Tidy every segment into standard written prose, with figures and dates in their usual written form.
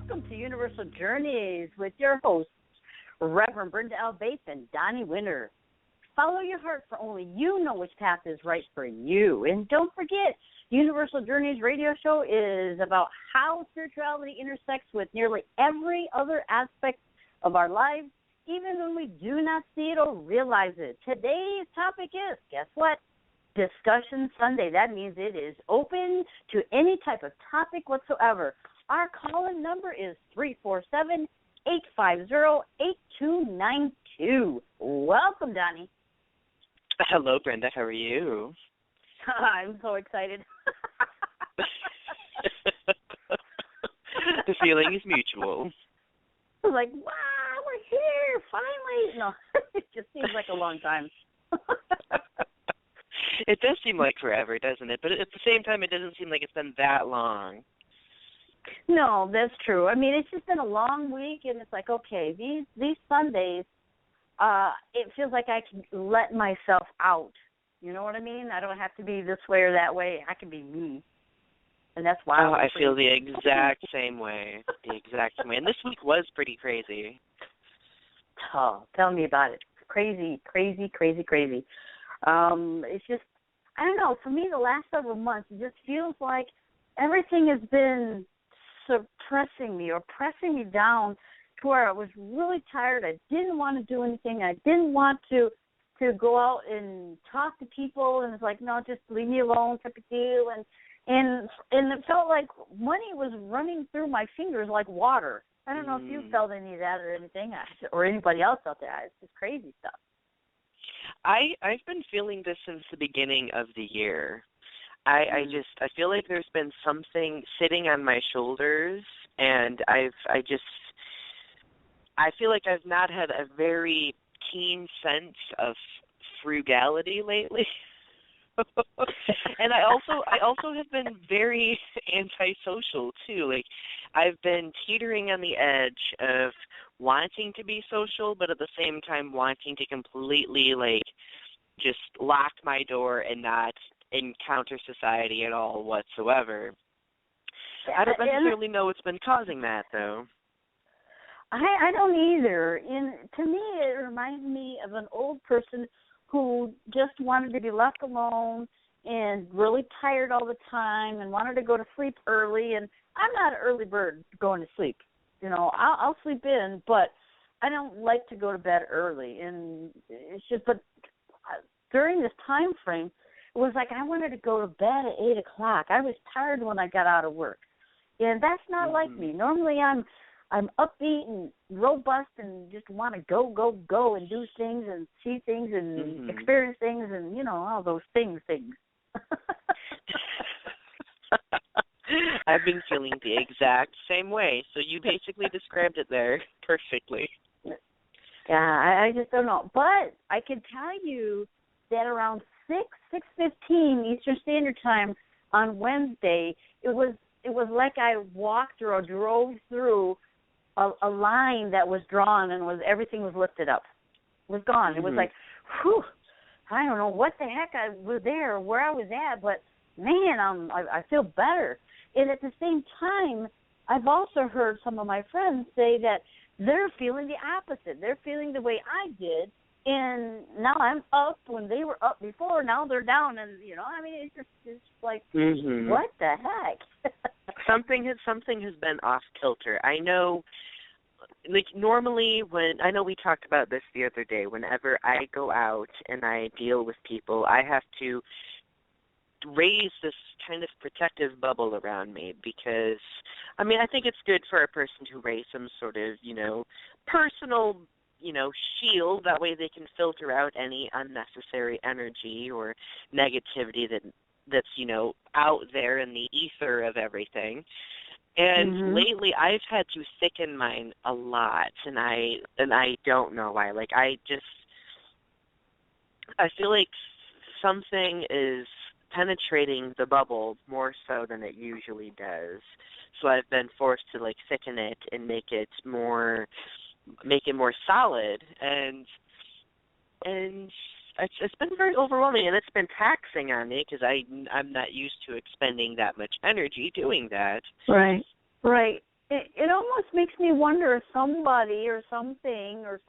welcome to Universal Journeys with your hosts, Reverend Brenda L. Bates and Donnie Winter. Follow your heart, for only you know which path is right for you. And don't forget, Universal Journeys radio show is about how spirituality intersects with nearly every other aspect of our lives, even when we do not see it or realize it. Today's topic is, guess what? Discussion Sunday. That means it is open to any type of topic whatsoever. Our call-in number is 347-850-8292. Welcome, Donnie. Hello, Brenda. How are you? I'm so excited. The feeling is mutual. I was like, wow, we're here, finally. No, it just seems like a long time. It does seem like forever, doesn't it? But at the same time, it doesn't seem like it's been that long. No, that's true. I mean, it's just been a long week, and it's like, okay, these Sundays, it feels like I can let myself out. You know what I mean? I don't have to be this way or that way. I can be me. And that's why I feel the exact same way. The exact same way. And this week was pretty crazy. Oh, tell me about it. Crazy, crazy, crazy, crazy. It's just, I don't know, for me the last several months, it just feels like everything has been suppressing me or pressing me down to where I was really tired. I didn't want to do anything. I didn't want to go out and talk to people, and it's like, no, just leave me alone type of deal. And it felt like money was running through my fingers like water. I don't know if you felt any of that or anything, or anybody else out there. It's just crazy stuff. I've been feeling this since the beginning of the year. I feel like there's been something sitting on my shoulders, and I feel like I've not had a very keen sense of frugality lately. And I also have been very antisocial too. Like, I've been teetering on the edge of wanting to be social, but at the same time wanting to completely just lock my door and not encounter society at all whatsoever. I don't necessarily know what's been causing that, though. I don't either. To me, it reminds me of an old person who just wanted to be left alone and really tired all the time and wanted to go to sleep early. And I'm not an early bird going to sleep. You know, I'll sleep in, but I don't like to go to bed early. And it's just, but during this time frame, it was like I wanted to go to bed at 8 o'clock. I was tired when I got out of work. And that's not like me. Normally I'm upbeat and robust and just want to go and do things and see things and experience things and, you know, all those things. I've been feeling the exact same way. So you basically described it there perfectly. Yeah, I just don't know. But I can tell you that around 6:15 Eastern Standard Time on Wednesday, it was like I walked or drove through a line that was drawn and everything was lifted up. It was gone. It was like, whew, I don't know what the heck I was there or where I was at, but man, I feel better. And at the same time, I've also heard some of my friends say that they're feeling the opposite. They're feeling the way I did. And now I'm up when they were up before. Now they're down, and you know, I mean, it's like, what the heck? Something has been off kilter. I know, like normally I know we talked about this the other day. Whenever I go out and I deal with people, I have to raise this kind of protective bubble around me because, I mean, I think it's good for a person to raise some sort of, you know, personal, you know, shield. That way they can filter out any unnecessary energy or negativity that's, you know, out there in the ether of everything. And lately I've had to thicken mine a lot, and I don't know why. Like, I feel like something is penetrating the bubble more so than it usually does. So I've been forced to like thicken it and make it more solid, and it's been very overwhelming, and it's been taxing on me because I'm not used to expending that much energy doing that. Right. it almost makes me wonder if somebody or something or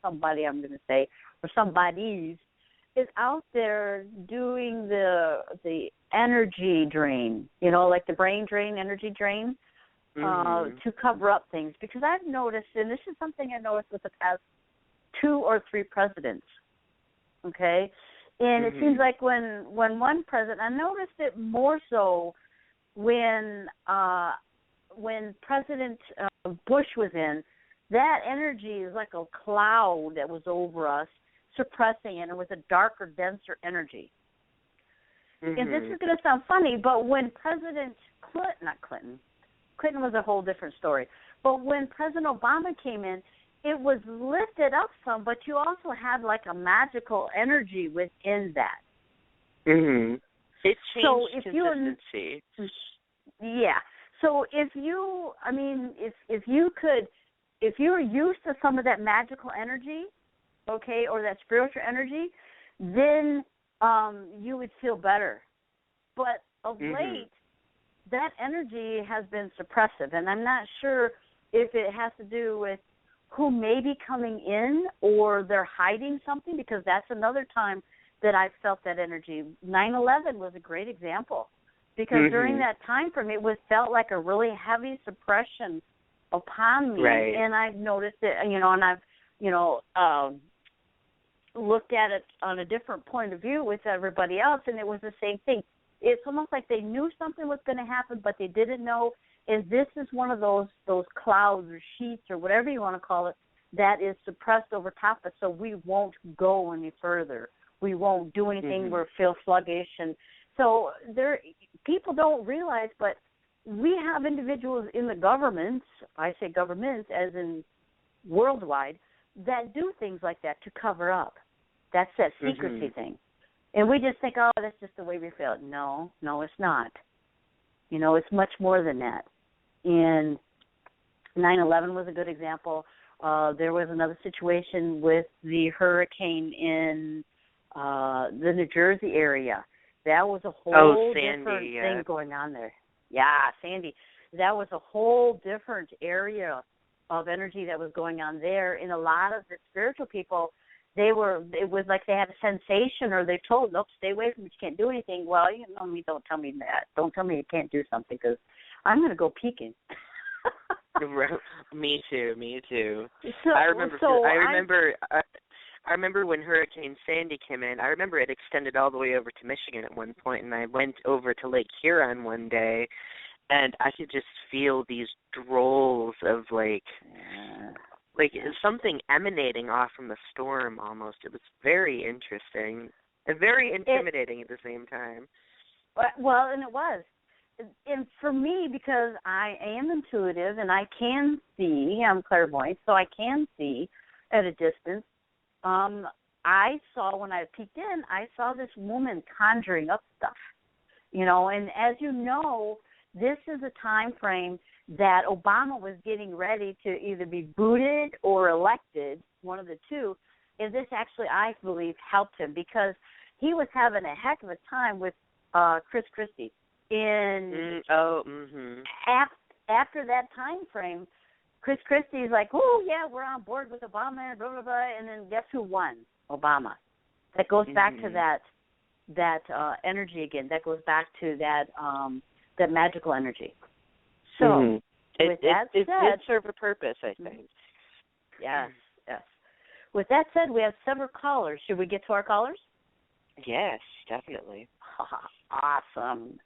somebody I'm going to say, or somebody's is out there doing the energy drain, like the brain drain, energy drain, to cover up things. Because I've noticed, and this is something I noticed with the past 2 or 3 presidents, okay? And it seems like when one president, I noticed it more so when President Bush was in, that energy is like a cloud that was over us, suppressing it. It was a darker, denser energy. And this is going to sound funny, but when President Clinton was a whole different story. But when President Obama came in, it was lifted up some, but you also had like a magical energy within that. It changed so if consistency. Yeah. So if you were used to some of that magical energy, okay, or that spiritual energy, then you would feel better. But of late, that energy has been suppressive, and I'm not sure if it has to do with who may be coming in or they're hiding something, because that's another time that I felt that energy. 9/11 was a great example, because during that time frame, it felt like a really heavy suppression upon me, and I've noticed it, and I've, looked at it on a different point of view with everybody else, and it was the same thing. It's almost like they knew something was going to happen, but they didn't know. And this is one of those clouds or sheets or whatever you want to call it that is suppressed over top of us, so we won't go any further. We won't do anything. We'll feel sluggish. And so people don't realize, but we have individuals in the governments, I say governments as in worldwide, that do things like that to cover up. That's that secrecy thing. And we just think, oh, that's just the way we feel. No, it's not. It's much more than that. And 9/11 was a good example. There was another situation with the hurricane in the New Jersey area. That was a whole different thing going on there. Yeah, Sandy. That was a whole different area of energy that was going on there. And a lot of the spiritual people, it was like they had a sensation, or they told, nope, stay away from it, you can't do anything. Well, don't tell me that. Don't tell me you can't do something, because I'm going to go peeking. Me too. So, I remember when Hurricane Sandy came in. I remember it extended all the way over to Michigan at one point, and I went over to Lake Huron one day, and I could just feel these drolls of like something emanating off from the storm almost. It was very interesting and very intimidating at the same time. Well, and it was. And for me, because I am intuitive and I can see, I'm clairvoyant, so I can see at a distance, I saw, when I peeked in, I saw this woman conjuring up stuff, and as you know, this is a time frame that Obama was getting ready to either be booted or elected, one of the two, and this actually, I believe, helped him, because he was having a heck of a time with Chris Christie. After that time frame, Chris Christie's like, oh, yeah, we're on board with Obama, and blah, blah, blah, and then guess who won? Obama. That goes back to that energy again. That goes back to that magical energy. So, with that said, it did serve a purpose, I think. Yes. With that said, we have several callers. Should we get to our callers? Yes, definitely. Awesome.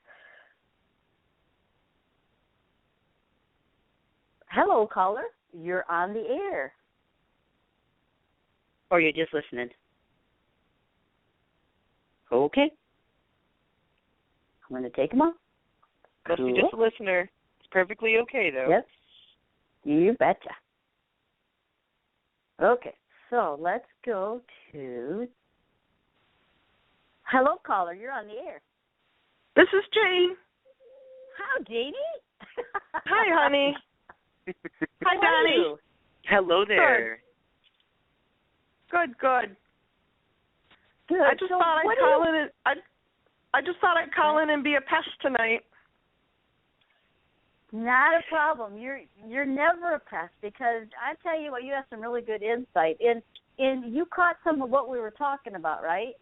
Hello, caller. You're on the air. Or you're just listening. Okay. I'm going to take them off. Must be just a listener. It's perfectly okay, though. Yes. You betcha. Okay, so let's go to... Hello, caller. You're on the air. This is Jane. Hi, Janie. Hi, honey. Hi, Donnie. Hello there. Good. Good. I just thought I'd call in and be a pest tonight. Not a problem. You're never a pest, because I tell you what, you have some really good insight. And you caught some of what we were talking about, right?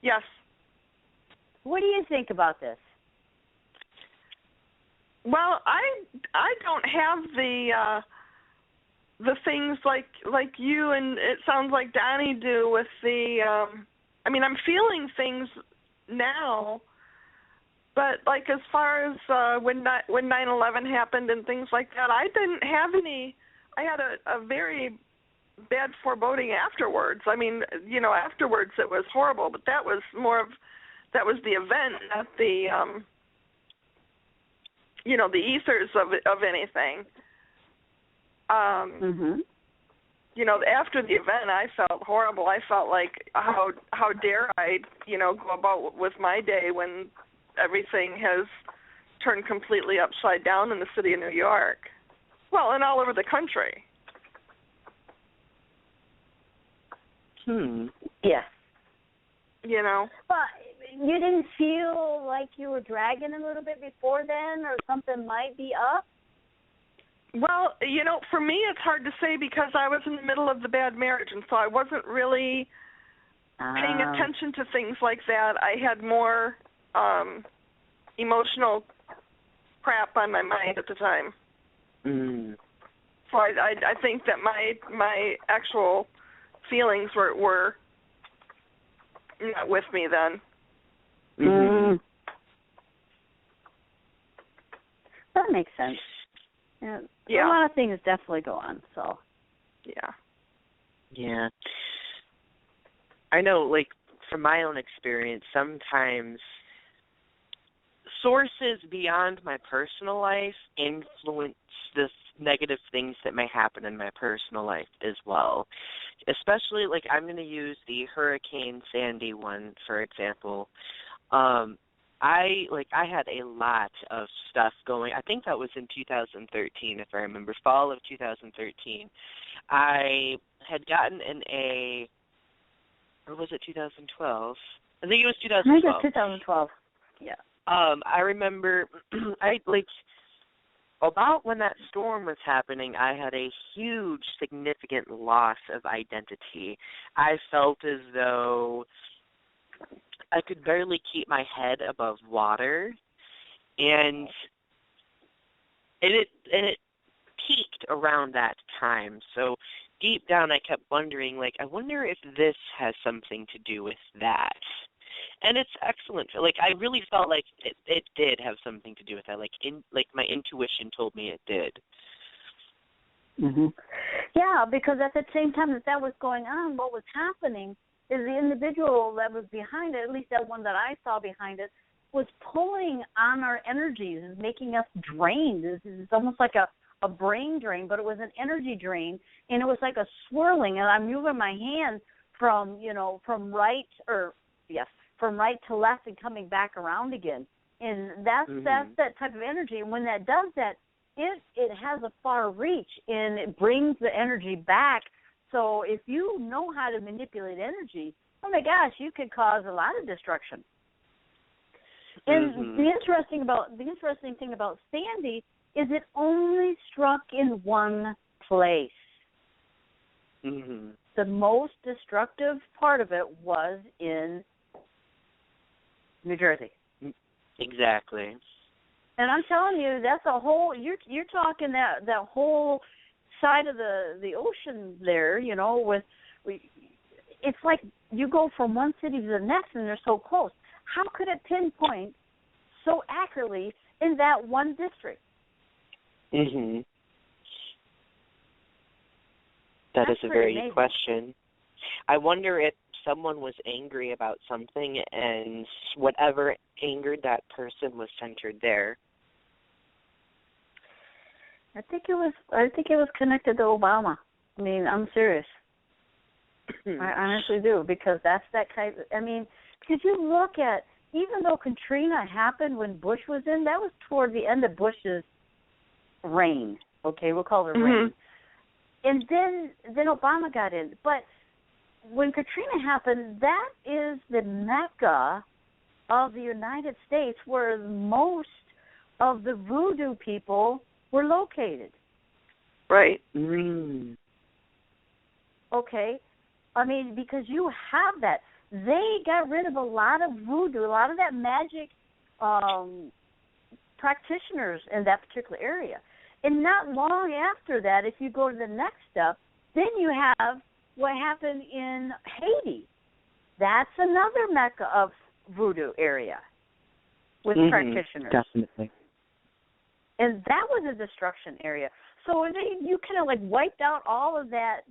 Yes. What do you think about this? Well, I don't have the things like you and it sounds like Donnie do with the I mean, I'm feeling things now, but like as far as when 9/11 happened and things like that, I didn't have any. I had a very bad foreboding afterwards. I mean, you know, afterwards it was horrible, but that was the event, not the you know, the ethers of anything. You know, after the event, I felt horrible. I felt like how dare I, you know, go about with my day when everything has turned completely upside down in the city of New York. Well, and all over the country. Yes. You know. But you didn't feel like you were dragging a little bit before then, or something might be up? Well, you know, for me it's hard to say because I was in the middle of the bad marriage, and so I wasn't really paying attention to things like that. I had more emotional crap on my mind at the time. So I think that my actual feelings were not with me then. That makes sense. Yeah. A lot of things definitely go on, so. Yeah. I know, like, from my own experience, sometimes sources beyond my personal life influence the negative things that may happen in my personal life as well. Especially, like, I'm going to use the Hurricane Sandy one, for example. I had a lot of stuff going. I think that was in 2013, if I remember, fall of 2013. I had gotten or was it 2012? I think it was 2012. I think it was 2012. Yeah. I remember, about when that storm was happening, I had a huge, significant loss of identity. I felt as though I could barely keep my head above water, and it peaked around that time. So deep down, I kept wondering, like, I wonder if this has something to do with that. And it's excellent. Like, I really felt like it did have something to do with that. Like my intuition told me it did. Yeah, because at the same time that was going on, what was happening is the individual that was behind it, at least that one that I saw behind it, was pulling on our energies and making us drained. It's almost like a brain drain, but it was an energy drain, and it was like a swirling, and I'm moving my hand from right to left and coming back around again. And that's that type of energy. And when that does that, it has a far reach, and it brings the energy back. So if you know how to manipulate energy, oh my gosh, you could cause a lot of destruction. And the interesting thing about Sandy is it only struck in one place. The most destructive part of it was in New Jersey. Exactly. And I'm telling you, that's a whole. You're talking that whole side of the ocean there. It's like you go from one city to the next, and they're so close. How could it pinpoint so accurately in that one district? That is a very good question. I wonder if someone was angry about something, and whatever angered that person was centered there. I think it was connected to Obama. I mean, I'm serious. I honestly do, because that's that type. Because you look at, even though Katrina happened when Bush was in, that was toward the end of Bush's reign. Okay, we'll call it reign. And then Obama got in. But when Katrina happened, that is the mecca of the United States, where most of the voodoo people were located. Right. Okay? I mean, because you have that. They got rid of a lot of voodoo, a lot of that magic practitioners in that particular area. And not long after that, if you go to the next step, then you have what happened in Haiti. That's another mecca of voodoo area with practitioners. Definitely. And that was a destruction area. So you kind of like wiped out all of that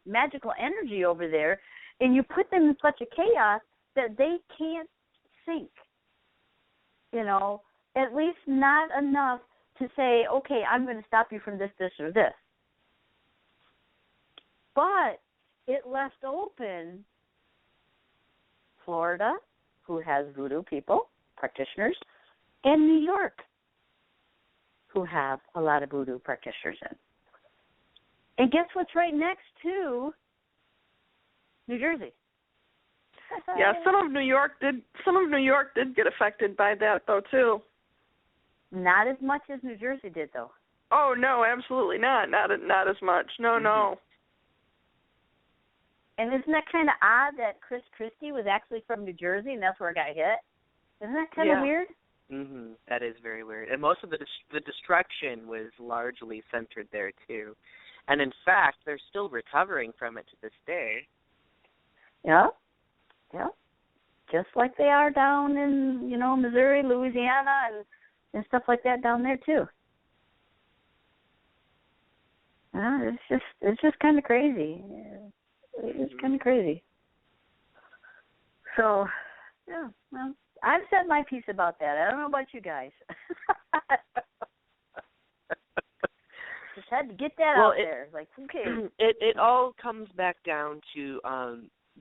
magical energy over there, and you put them in such a chaos that they can't think. You know, at least not enough to say, okay, I'm going to stop you from this, this, or this. But it left open Florida, who has voodoo people, practitioners, and New York, who have a lot of voodoo practitioners in. And guess what's right next to New Jersey? Yeah, some of New York did get affected by that though too. Not as much as New Jersey did though. Oh no, absolutely not. Not as much. No, no. And isn't that kind of odd that Chris Christie was actually from New Jersey and that's where it got hit? Isn't that kind of weird? That is very weird. And most of the destruction was largely centered there too. And in fact, they're still recovering from it to this day. Yeah. Yeah. Just like they are down in, Missouri, Louisiana, and stuff like that down there too. It's just kind of crazy. It's kind of crazy. So, yeah, well, I've said my piece about that. I don't know about you guys. Just had to get that out there. Like, okay. It all comes back down to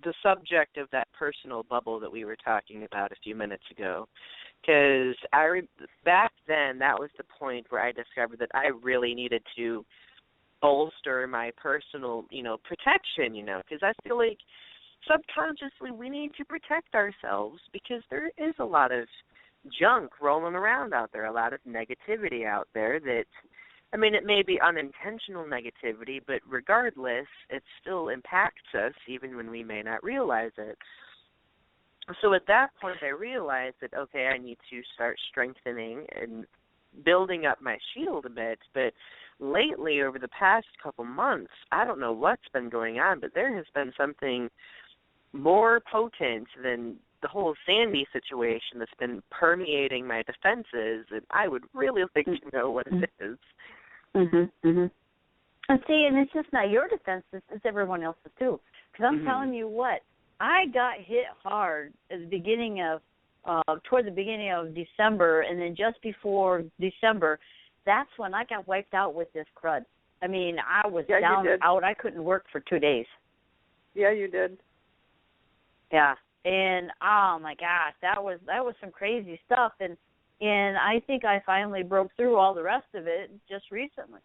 the subject of that personal bubble that we were talking about a few minutes ago. Because back then, that was the point where I discovered that I really needed to bolster my personal, protection, because I feel like subconsciously we need to protect ourselves because there is a lot of junk rolling around out there, a lot of negativity out there that, it may be unintentional negativity, but regardless, it still impacts us even when we may not realize it. So at that point, I realized that, okay, I need to start strengthening and building up my shield a bit. But lately, over the past couple months, I don't know what's been going on, but there has been something more potent than the whole Sandy situation that's been permeating my defenses, and I would really like to know what it is. And see, and it's just not your defense, it's everyone else's too. Because I'm telling you what, I got hit hard at the beginning of, toward the beginning of December, and then just before December, that's when I got wiped out with this crud. I was down and out. I couldn't work for 2 days. Yeah, you did. Yeah, and oh my gosh, that was some crazy stuff, and I think I finally broke through all the rest of it just recently.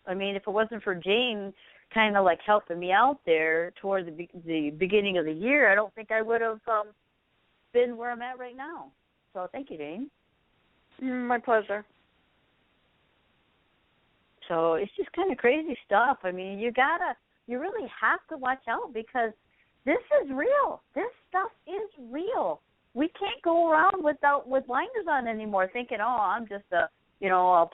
If it wasn't for Jane kind of like helping me out there toward the beginning of the year, I don't think I would have been where I'm at right now. So thank you, Jane. My pleasure. So it's just kind of crazy stuff. You really have to watch out because this is real. This stuff is real. We can't go around with blinders on anymore thinking, oh, I'm just a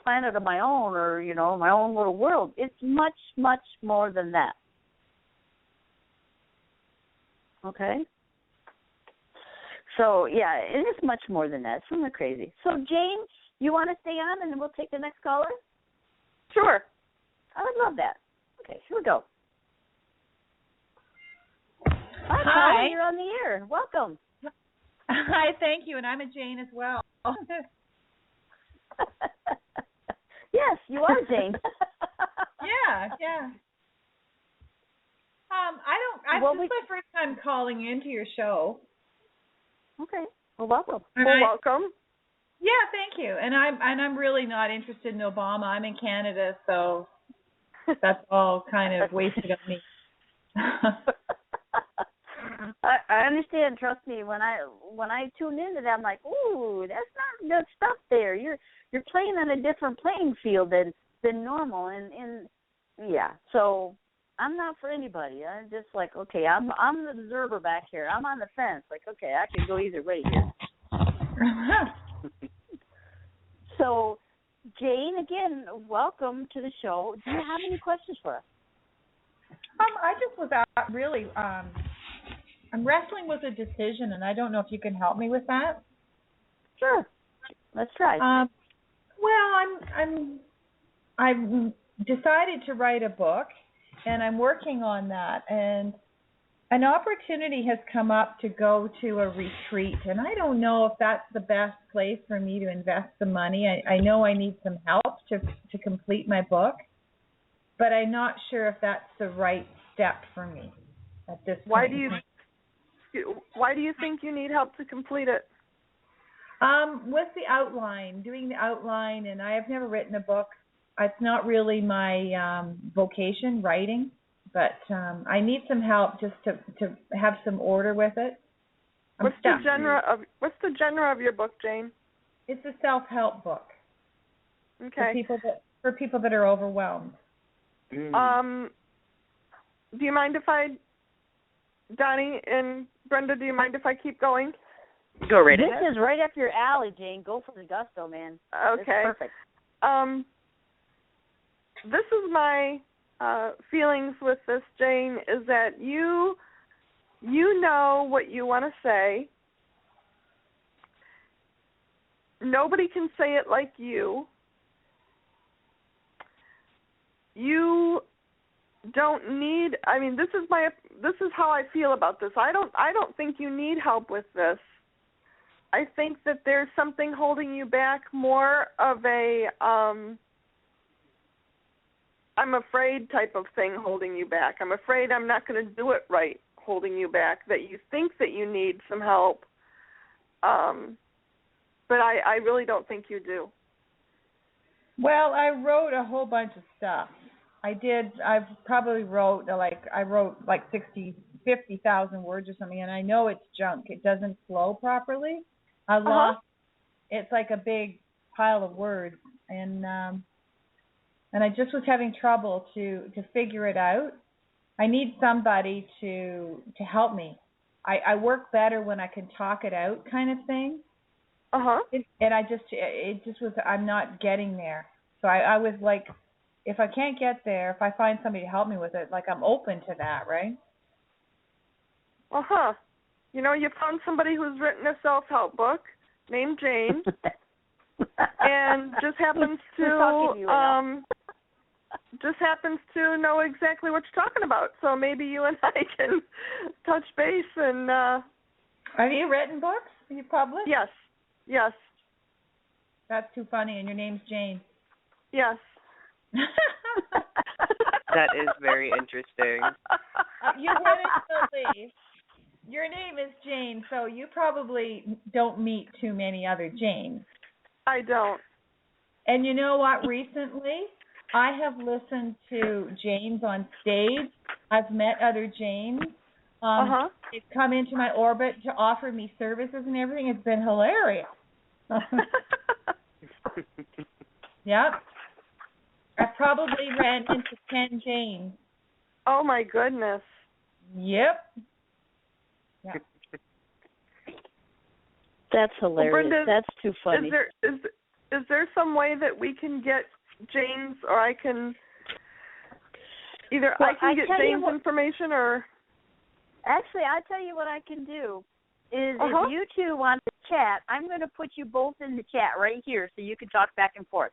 planet of my own or, my own little world. It's much, much more than that. Okay? So, yeah, it is much more than that. It's something crazy. So, Jane, you want to stay on and then we'll take the next caller? Sure. I would love that. Okay, here we go. Hi, caller, you're on the air. Welcome. Hi, thank you, and I'm a Jane as well. Yes, you are Jane. Yeah. This is my first time calling into your show. Okay. Well, welcome. Welcome. Yeah, thank you. And I'm really not interested in Obama. I'm in Canada, so that's all kind of wasted on me. I understand. Trust me. When I tune into that, I'm like, ooh, that's not good stuff. There, you're playing on a different playing field than normal, and yeah. So I'm not for anybody. I'm just like, okay, I'm the observer back here. I'm on the fence. Like, okay, I can go either way here. So, Jane, again, welcome to the show. Do you have any questions for us? I just was really, I'm wrestling with a decision, and I don't know if you can help me with that. Sure. Let's try. Well, I've decided to write a book, and I'm working on that, and an opportunity has come up to go to a retreat, and I don't know if that's the best place for me to invest the money. I know I need some help to complete my book, but I'm not sure if that's the right step for me at this point. Why do you think you need help to complete it? With the outline, doing the outline, and I have never written a book. It's not really my vocation, writing, but I need some help just to have some order with it. What's the genre of your book, Jane? It's a self-help book. Okay. For people that are overwhelmed. Do you mind if Donnie and Brenda, do you mind if I keep going? Go right ahead. This is right up your alley, Jane. Go for the gusto, man. Okay. That's perfect. This is my feelings with this, Jane, is that you know what you want to say. Nobody can say it like you. You don't need, I mean, this is how I feel about this. I don't think you need help with this. I think that there's something holding you back, more of a I'm afraid type of thing holding you back. I'm afraid I'm not going to do it right holding you back, that you think that you need some help. But I really don't think you do. Well, I wrote a whole bunch of stuff. I probably wrote like 50,000 words or something, and I know it's junk. It doesn't flow properly. I lost. It's like a big pile of words, and I just was having trouble to figure it out. I need somebody to help me. I work better when I can talk it out, kind of thing. And I'm not getting there. So I was like, if I can't get there, if I find somebody to help me with it, like, I'm open to that, right? You know, you found somebody who's written a self-help book named Jane, and just happens to know exactly what you're talking about. So maybe you and I can touch base and. Have you written books? Are you published? Yes. That's too funny, and your name's Jane. Yes. That is very interesting. You wouldn't believe. Your name is Jane, so you probably don't meet too many other Janes. I don't. And you know what? Recently, I have listened to Janes on stage. I've met other Janes. They've come into my orbit to offer me services and everything. It's been hilarious. Yep. I probably ran into 10 Janes. Oh, my goodness. Yep. That's hilarious. Well, Brenda, that's too funny. Is there some way that we can get Jane's, or I can get Jane's information, or? Actually, I'll tell you what I can do is if you two want to chat, I'm going to put you both in the chat right here so you can talk back and forth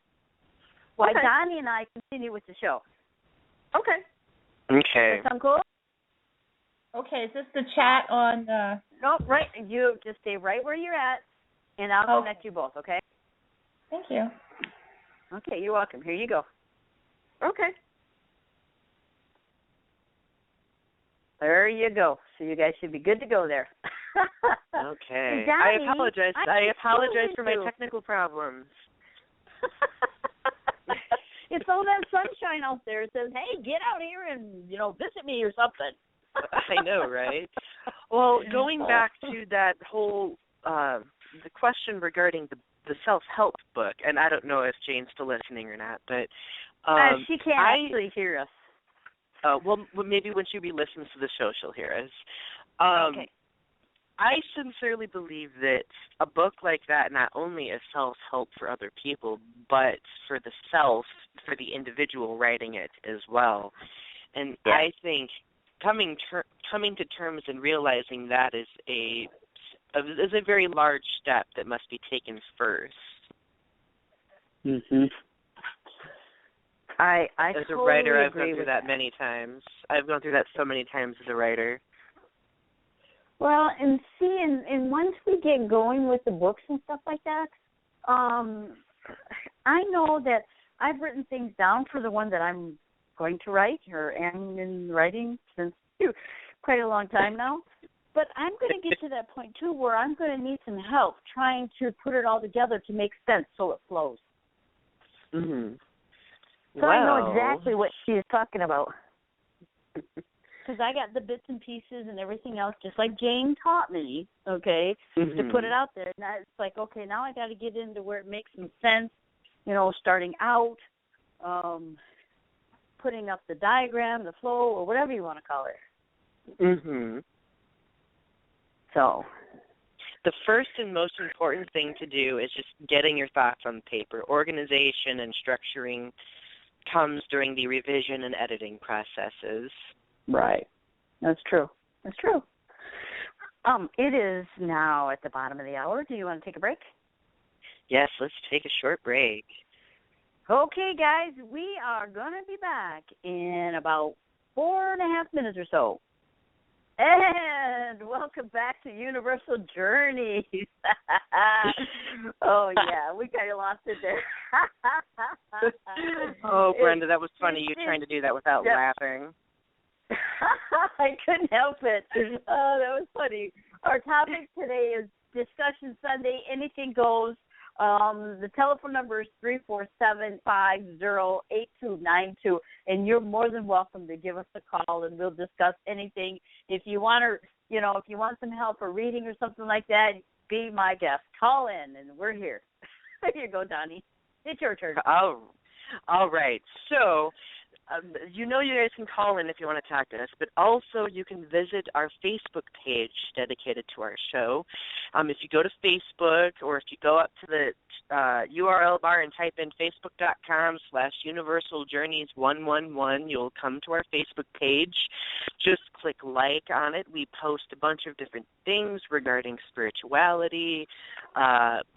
while Donnie and I continue with the show. Okay. Does that sound cool? Okay, is this the chat on the... Nope, right. You just stay right where you're at, and I'll connect you both, okay? Thank you. Okay, you're welcome. Here you go. Okay. There you go. So you guys should be good to go there. Okay. Donnie, I apologize for my technical problems. It's all that sunshine out there. It says, hey, get out here and, visit me or something. I know, right? Well, going back to that whole the question regarding the self-help book, and I don't know if Jane's still listening or not, but she can't actually hear us. Well, maybe when she re-listens to the show, she'll hear us. Okay. I sincerely believe that a book like that not only is self-help for other people, but for the self, for the individual writing it as well. And I think coming to terms and realizing that is a very large step that must be taken first. Mhm. I as a totally writer, I've agree gone through with that many times. I've gone through that so many times as a writer. Well, and see, and once we get going with the books and stuff like that, I know that I've written things down for the one that I'm going to write or am in writing since quite a long time now. But I'm going to get to that point, too, where I'm going to need some help trying to put it all together to make sense so it flows. Mm-hmm. So I know exactly what she is talking about. Because I got the bits and pieces and everything else, just like Jane taught me, okay, to put it out there. And it's like, okay, now I got to get into where it makes some sense, starting out, putting up the diagram, the flow, or whatever you want to call it. Mm-hmm. So the first and most important thing to do is just getting your thoughts on paper. Organization and structuring comes during the revision and editing processes. Right. That's true. That's true. It is now at the bottom of the hour. Do you want to take a break? Yes, let's take a short break. Okay, guys, we are going to be back in about 4.5 minutes or so. And welcome back to Universal Journeys. Oh, yeah, we kind of lost it there. Oh, Brenda, that was funny, you trying to do that without laughing. I couldn't help it. Oh, that was funny. Our topic today is Discussion Sunday, Anything Goes. The telephone number is 347-508-8292, and you're more than welcome to give us a call, and we'll discuss anything. If you want to, if you want some help or reading or something like that, be my guest. Call in, and we're here. Here you go, Donnie. It's your turn. All right. So, you guys can call in if you want to talk to us, but also you can visit our Facebook page dedicated to our show. If you go to Facebook, or if you go up to the URL bar and type in facebook.com/universaljourneys111, you'll come to our Facebook page. Just click like on it. We post a bunch of different things regarding spirituality.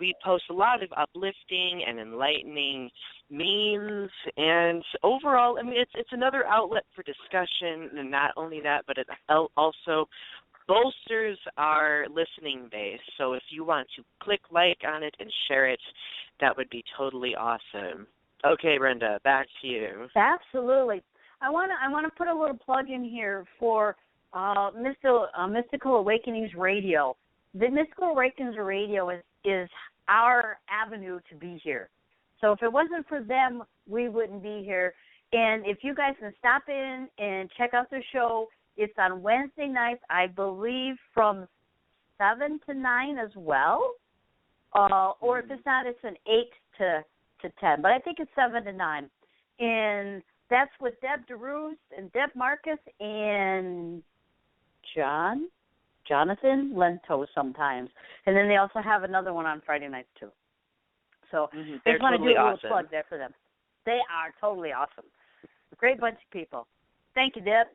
We post a lot of uplifting and enlightening memes, and overall, I mean, it's another outlet for discussion, and not only that, but it also bolsters our listening base. So if you want to click like on it and share it, that would be totally awesome. Okay, Brenda, back to you. Absolutely. I want to put a little plug in here for Mystical Awakenings Radio. The Mystical Awakenings Radio is our avenue to be here. So if it wasn't for them, we wouldn't be here. And if you guys can stop in and check out their show, it's on Wednesday nights, I believe, from 7 to 9 as well. Or if it's not, it's an 8 to 10. But I think it's 7 to 9. And that's with Deb DeRuse and Deb Marcus and Jonathan Lento sometimes. And then they also have another one on Friday nights, too. So I just want to do a little plug there for them. They are totally awesome. Great bunch of people. Thank you, Deb.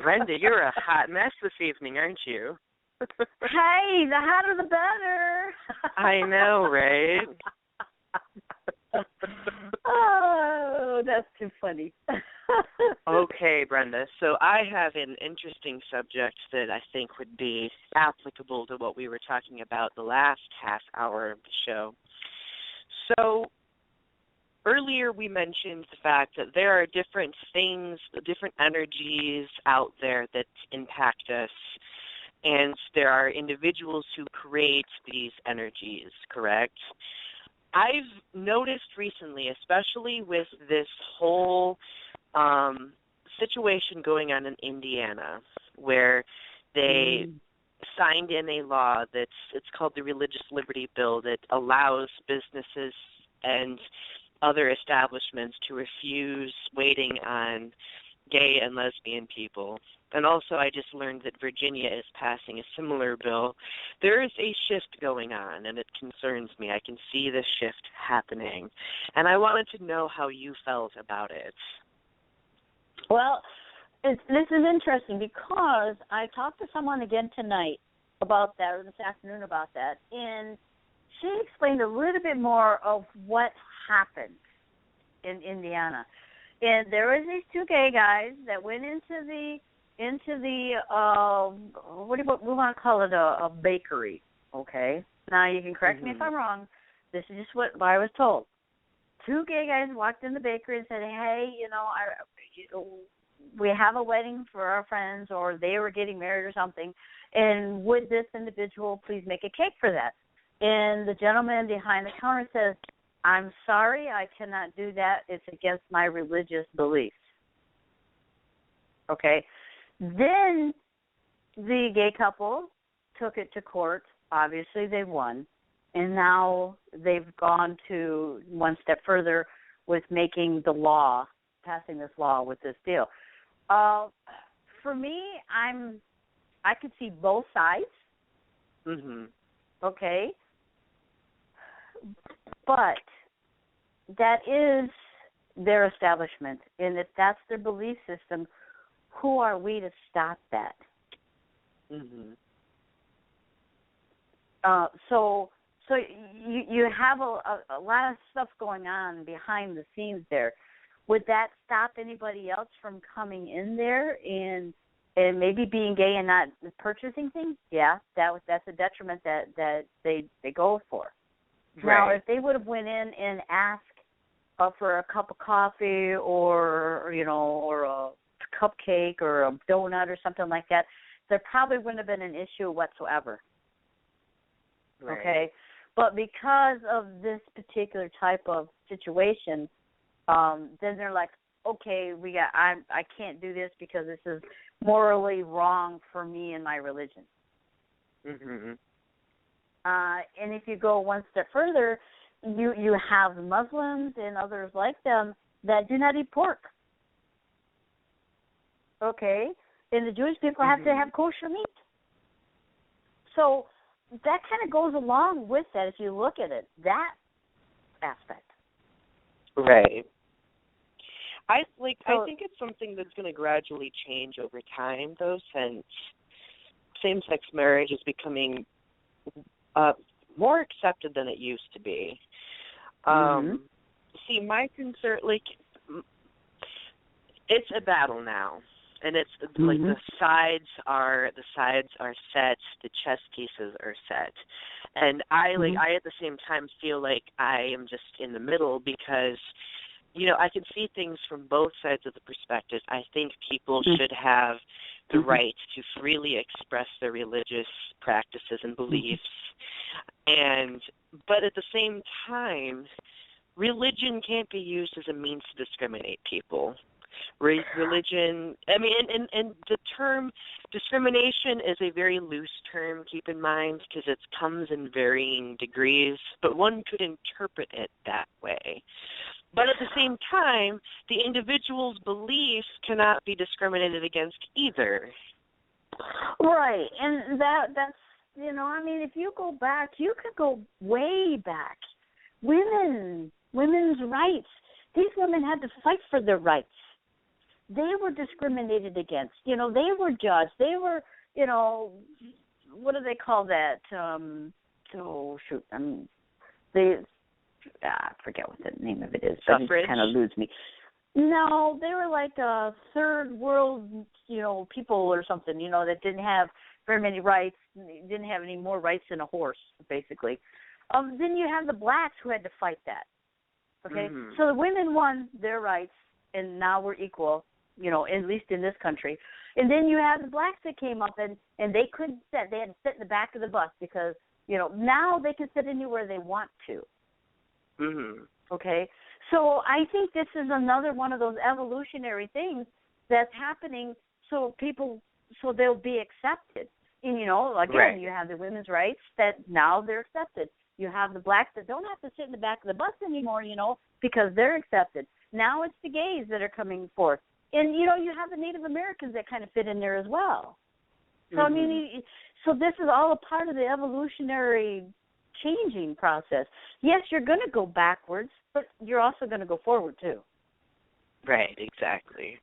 Brenda, you're a hot mess this evening, aren't you? Hey, the hotter the better. I know, right? Oh, that's too funny. Okay, Brenda. So I have an interesting subject that I think would be applicable to what we were talking about the last half hour of the show. So earlier we mentioned the fact that there are different things, different energies out there that impact us, and there are individuals who create these energies, correct? I've noticed recently, especially with this whole situation going on in Indiana, where they signed in a law it's called the Religious Liberty Bill that allows businesses and other establishments to refuse waiting on gay and lesbian people. And also I just learned that Virginia is passing a similar bill. There is a shift going on, and it concerns me. I can see this shift happening. And I wanted to know how you felt about it. Well, this is interesting because I talked to someone again tonight about that, or this afternoon about that, and she explained a little bit more of what happened in Indiana. And there was these two gay guys that went into the what do we want to call it, a bakery, okay? Now you can correct me if I'm wrong. This is just what I was told. Two gay guys walked in the bakery and said, "Hey, we have a wedding for our friends, or they were getting married or something, and would this individual please make a cake for that?" And the gentleman behind the counter says, "I'm sorry, I cannot do that. It's against my religious beliefs." Okay. Then the gay couple took it to court. Obviously, they won. And now they've gone to one step further with making the law, passing this law with this deal. For me, I could see both sides. Okay. But that is their establishment. And if that's their belief system, who are we to stop that? So you have a lot of stuff going on behind the scenes there. Would that stop anybody else from coming in there and maybe being gay and not purchasing things? Yeah, that's a detriment that they go for. Right. Now, if they would have went in and asked for a cup of coffee or a cupcake or a donut or something like that, there probably wouldn't have been an issue whatsoever. Right. Okay, but because of this particular type of situation, then they're like, okay, I can't do this because this is morally wrong for me and my religion. And if you go one step further, you have Muslims and others like them that do not eat pork. Okay, and the Jewish people have to have kosher meat. So that kind of goes along with that if you look at it, that aspect. Right. I think it's something that's going to gradually change over time, though, since same-sex marriage is becoming more accepted than it used to be. See, my concern, it's a battle now. And it's like the sides are set, the chess pieces are set, and I at the same time feel like I am just in the middle because, I can see things from both sides of the perspective. I think people should have the right to freely express their religious practices and beliefs, but at the same time, religion can't be used as a means to discriminate people. Religion, and the term discrimination is a very loose term, keep in mind, because it comes in varying degrees, but one could interpret it that way. But at the same time, the individual's beliefs cannot be discriminated against either. Right, and that's, if you go back, you could go way back. Women's rights. These women had to fight for their rights. They were discriminated against. They were judged. They were, what do they call that? I forget what the name of it is. Suffrage? It kind of eludes me. No, they were like third world, people or something, that didn't have very many rights, didn't have any more rights than a horse, basically. Then you have the blacks who had to fight that. Okay? So the women won their rights, and now we're equal, at least in this country. And then you have the blacks that came up, and they couldn't sit. They had to sit in the back of the bus because, now they can sit anywhere they want to. Okay? So I think this is another one of those evolutionary things that's happening so people so they'll be accepted. And, you know, again, Right. you have the women's rights that now they're accepted. You have the blacks that don't have to sit in the back of the bus anymore, you know, because they're accepted. Now it's the gays that are coming forth. And, you know, you have the Native Americans that kind of fit in there as well. So, I mean, so this is all a part of the evolutionary changing process. Yes, you're going to go backwards, but you're also going to go forward, too. Right, exactly.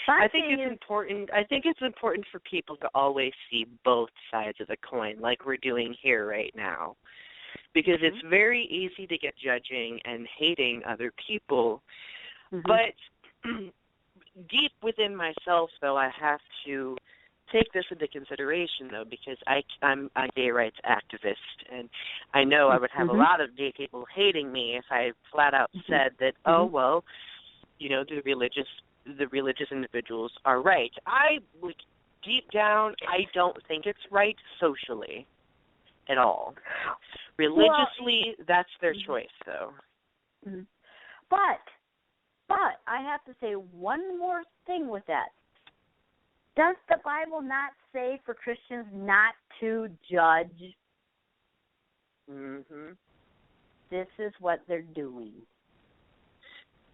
My I think thing it's is, important. I think it's important for people to always see both sides of the coin, like we're doing here right now, because it's very easy to get judging and hating other people. But deep within myself, though, I have to take this into consideration, though, because I'm a gay rights activist, and I know I would have a lot of gay people hating me if I flat out said that, oh, well, you know, the religious individuals are right. Deep down, I don't think it's right socially at all. Religiously, that's their choice, though. But I have to say one more thing with that. Does the Bible not say for Christians not to judge? This is what they're doing.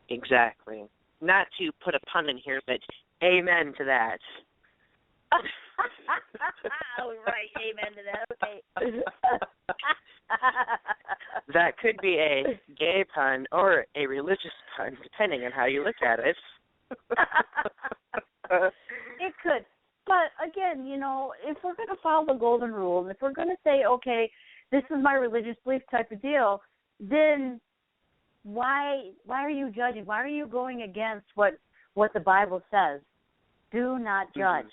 Exactly. Not to put a pun in here, but amen to that. Oh, right, amen to that. Okay. That could be a gay pun or a religious pun, depending on how you look at it. It could. But again, you know, if we're going to follow the golden rule, and if we're going to say, okay, this is my religious belief type of deal, then why are you judging? Why are you going against what the Bible says? Do not judge.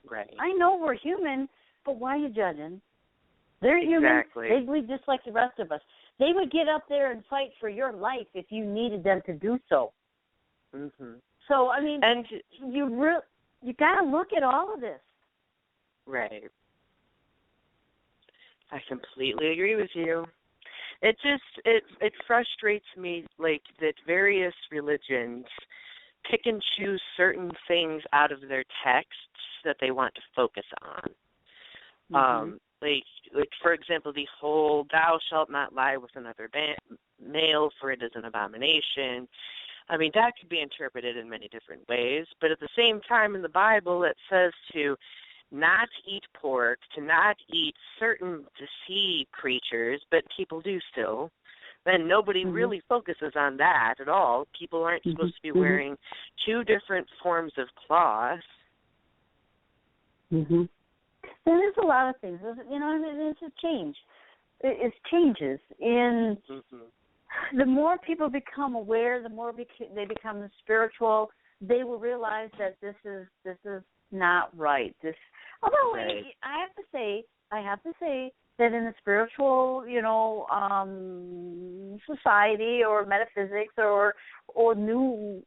Right. I know we're human, but why are you judging? They're human. Exactly. They believe just like the rest of us. They would get up there and fight for your life if you needed them to do so. So, I mean, and you got to look at all of this. Right. I completely agree with you. It frustrates me, like, that various religions pick and choose certain things out of their texts that they want to focus on. Like for example, the whole "thou shalt not lie with another male, for it is an abomination." I mean, that could be interpreted in many different ways, but at the same time in the Bible it says to not eat pork, to not eat certain sea creatures, but people do still. Then nobody really focuses on that at all. People aren't supposed to be wearing two different forms of cloth. There's a lot of things. You know, it's a change. It changes. And the more people become aware, the more they become spiritual, they will realize that this is not right. Although I have to say that in the spiritual, you know, society or metaphysics or new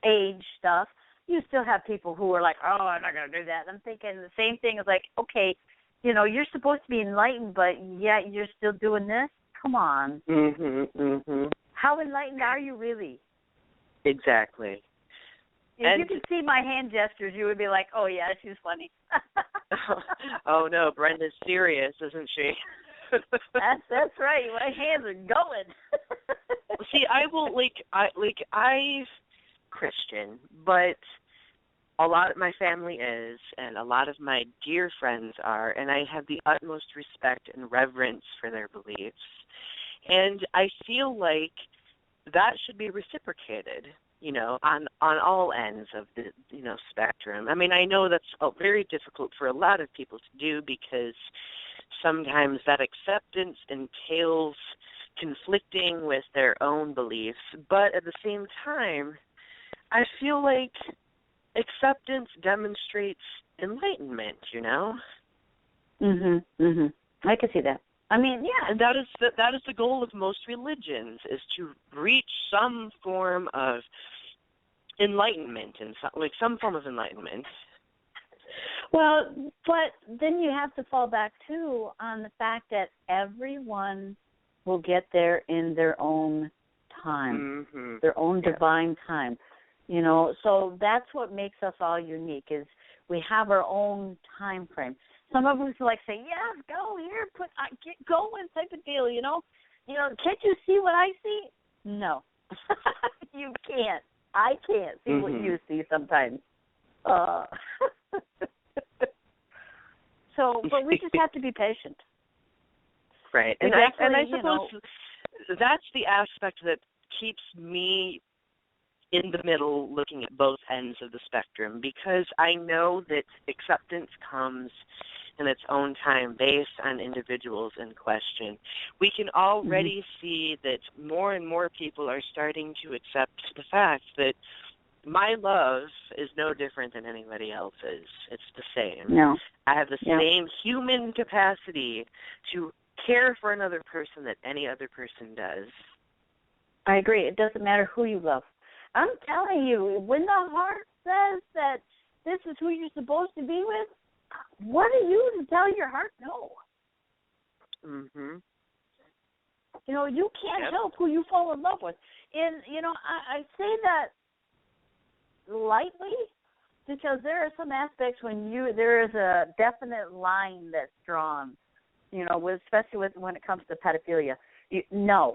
age stuff, you still have people who are like, oh, I'm not going to do that. And I'm thinking the same thing is like, okay, you know, you're supposed to be enlightened, but yet you're still doing this? Come on. How enlightened are you really? Exactly. If you could see my hand gestures, you would be like, oh, yeah, she's funny. Oh, no, Brenda's serious, isn't she? That's right. My hands are going. See, I've Christian, but a lot of my family is, and a lot of my dear friends are, and I have the utmost respect and reverence for their beliefs. And I feel like that should be reciprocated, you know, on all ends of the, you know, spectrum. I mean, I know that's very difficult for a lot of people to do because sometimes that acceptance entails conflicting with their own beliefs, but at the same time, I feel like acceptance demonstrates enlightenment, you know? I can see that. I mean, yeah. And that is the goal of most religions, is to reach some form of enlightenment, and some form of enlightenment. Well, but then you have to fall back, too, on the fact that everyone will get there in their own time, their own divine time. You know, so that's what makes us all unique is We have our own time frame. Some of us like say, "Yeah, go here, get going," type of deal. You know, can't you see what I see? No, you can't. I can't see what you see sometimes. So, but we just have to be patient. Right, and I suppose that's the aspect that keeps me in the middle, looking at both ends of the spectrum, because I know that acceptance comes in its own time based on individuals in question. We can already see that more and more people are starting to accept the fact that my love is no different than anybody else's. It's the same. No. I have the same human capacity to care for another person that any other person does. I agree. It doesn't matter who you love. I'm telling you, when the heart says that this is who you're supposed to be with, what are you to tell your heart no? Mhm. You can't help who you fall in love with. And, I say that lightly because there are some aspects when there is a definite line that's drawn, especially when it comes to pedophilia. No.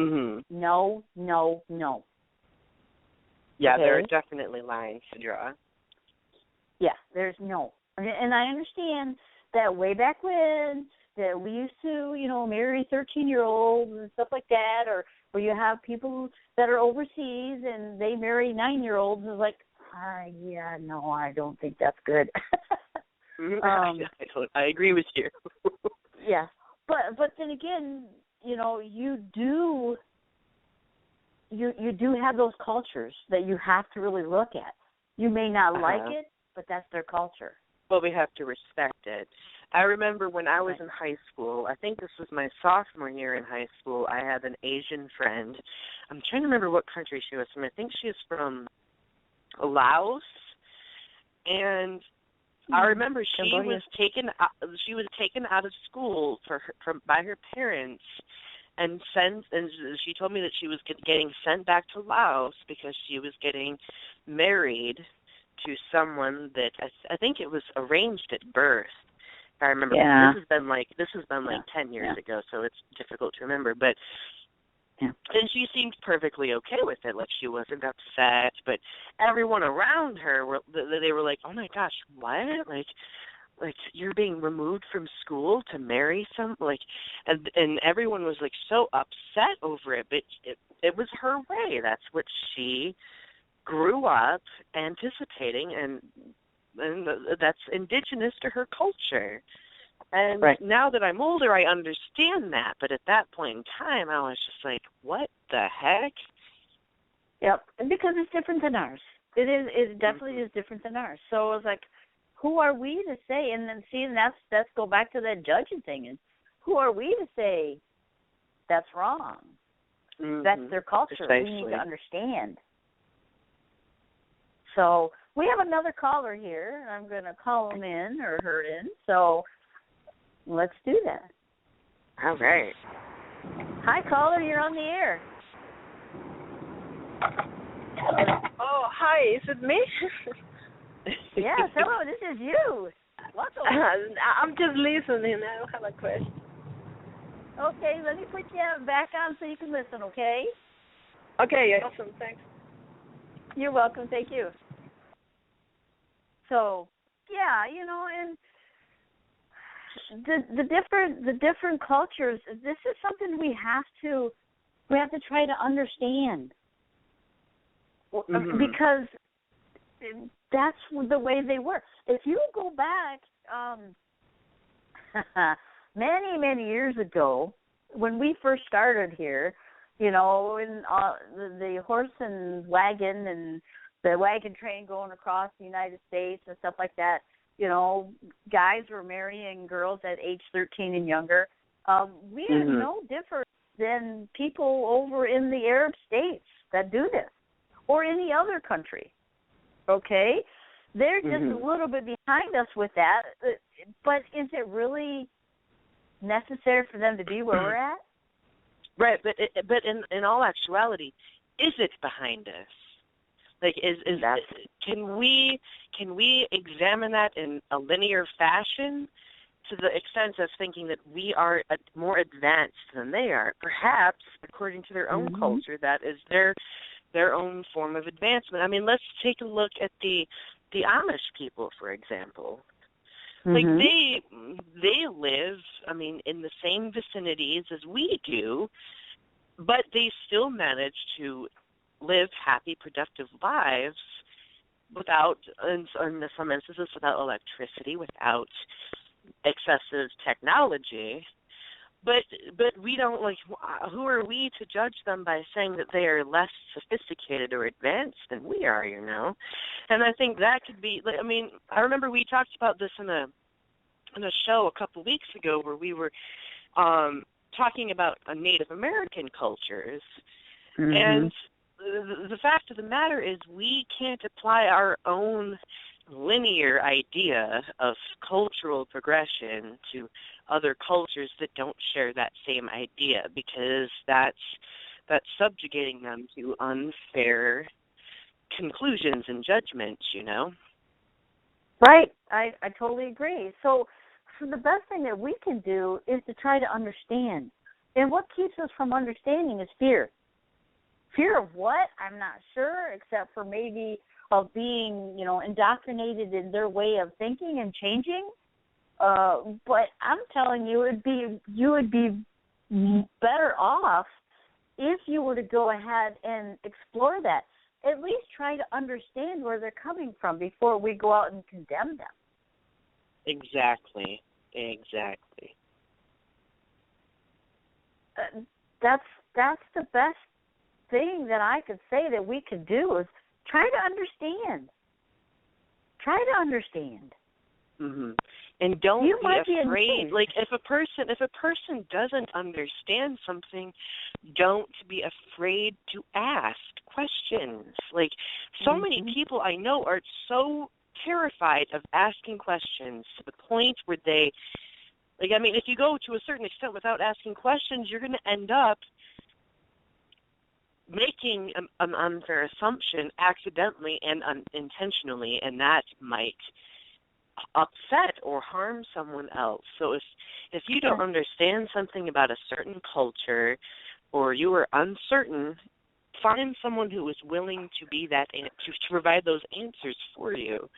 No. Yeah, okay? There are definitely lines to draw. Yeah, there's no. And I understand that way back when that we used to, marry 13-year-olds and stuff like that, or where you have people that are overseas and they marry 9-year-olds. It's like, no, I don't think that's good. I agree with you. Yeah, but then again, you do have those cultures that you have to really look at. You may not like it, but that's their culture. Well, we have to respect it. I remember when I was in high school, I think this was my sophomore year in high school, I had an Asian friend. I'm trying to remember what country she was from. I think she was from Laos. And I remember she was taken out of school by her parents and she told me that she was getting sent back to Laos because she was getting married to someone that I think it was arranged at birth. If I remember, this has been like 10 years ago, so it's difficult to remember. But and she seemed perfectly okay with it, like she wasn't upset. But everyone around her they were like, "Oh my gosh, what? Like you're being removed from school to marry and everyone was like so upset over it. But it was her way. That's what she grew up anticipating, and that's indigenous to her culture. And now that I'm older, I understand that. But at that point in time, I was just like, what the heck? Yep, because it's different than ours. It definitely is different than ours. So it was like, who are we to say? And then and that's go back to that judging thing. And who are we to say that's wrong? That's their culture. Precisely. We need to understand. So we have another caller here. I'm going to call him in or her in. So let's do that. All right. Hi, caller. You're on the air. Oh, hi. Is it me? Yes. Hello. This is you. Welcome. I'm just listening. I don't have a question. Okay. Let me put you back on so you can listen, okay? Okay. Awesome. Thanks. You're welcome. Thank you. So, and the different cultures. This is something we have to try to understand because that's the way they were. If you go back many years ago, when we first started here, in the horse and wagon and the wagon train going across the United States and stuff like that, guys were marrying girls at age 13 and younger. We are no different than people over in the Arab states that do this, or any other country. Okay? They're just a little bit behind us with that, but is it really necessary for them to be where we're at? Right, but in all actuality, is it behind us? Like, can we examine that in a linear fashion to the extent of thinking that we are more advanced than they are? Perhaps, according to their own culture, that is their own form of advancement. I mean, let's take a look at the Amish people, for example. Like, they live, I mean, in the same vicinities as we do, but they still manage to live happy, productive lives without, in some instances, without electricity, without excessive technology. But we don't, like, who are we to judge them by saying that they are less sophisticated or advanced than we are, you know? And I think that could be, I mean, I remember we talked about this in a show a couple weeks ago where we were talking about Native American cultures. And the fact of the matter is we can't apply our own linear idea of cultural progression to other cultures that don't share that same idea, because that's subjugating them to unfair conclusions and judgments, you know? Right. I totally agree. So the best thing that we can do is to try to understand. And what keeps us from understanding is fear. Fear of what? I'm not sure, except for maybe of being, indoctrinated in their way of thinking and changing. But I'm telling you, you would be better off if you were to go ahead and explore that. At least try to understand where they're coming from before we go out and condemn them. Exactly. That's the best thing that I could say that we could do is try to understand. And don't be afraid. Like, if a person doesn't understand something, don't be afraid to ask questions. Like, so many people I know are so terrified of asking questions to the point where they, like, I mean, if you go to a certain extent without asking questions, you're going to end up making an unfair assumption accidentally and unintentionally, and that might upset or harm someone else. So if you don't understand something about a certain culture, or you are uncertain, find someone who is willing to be that to provide those answers for you.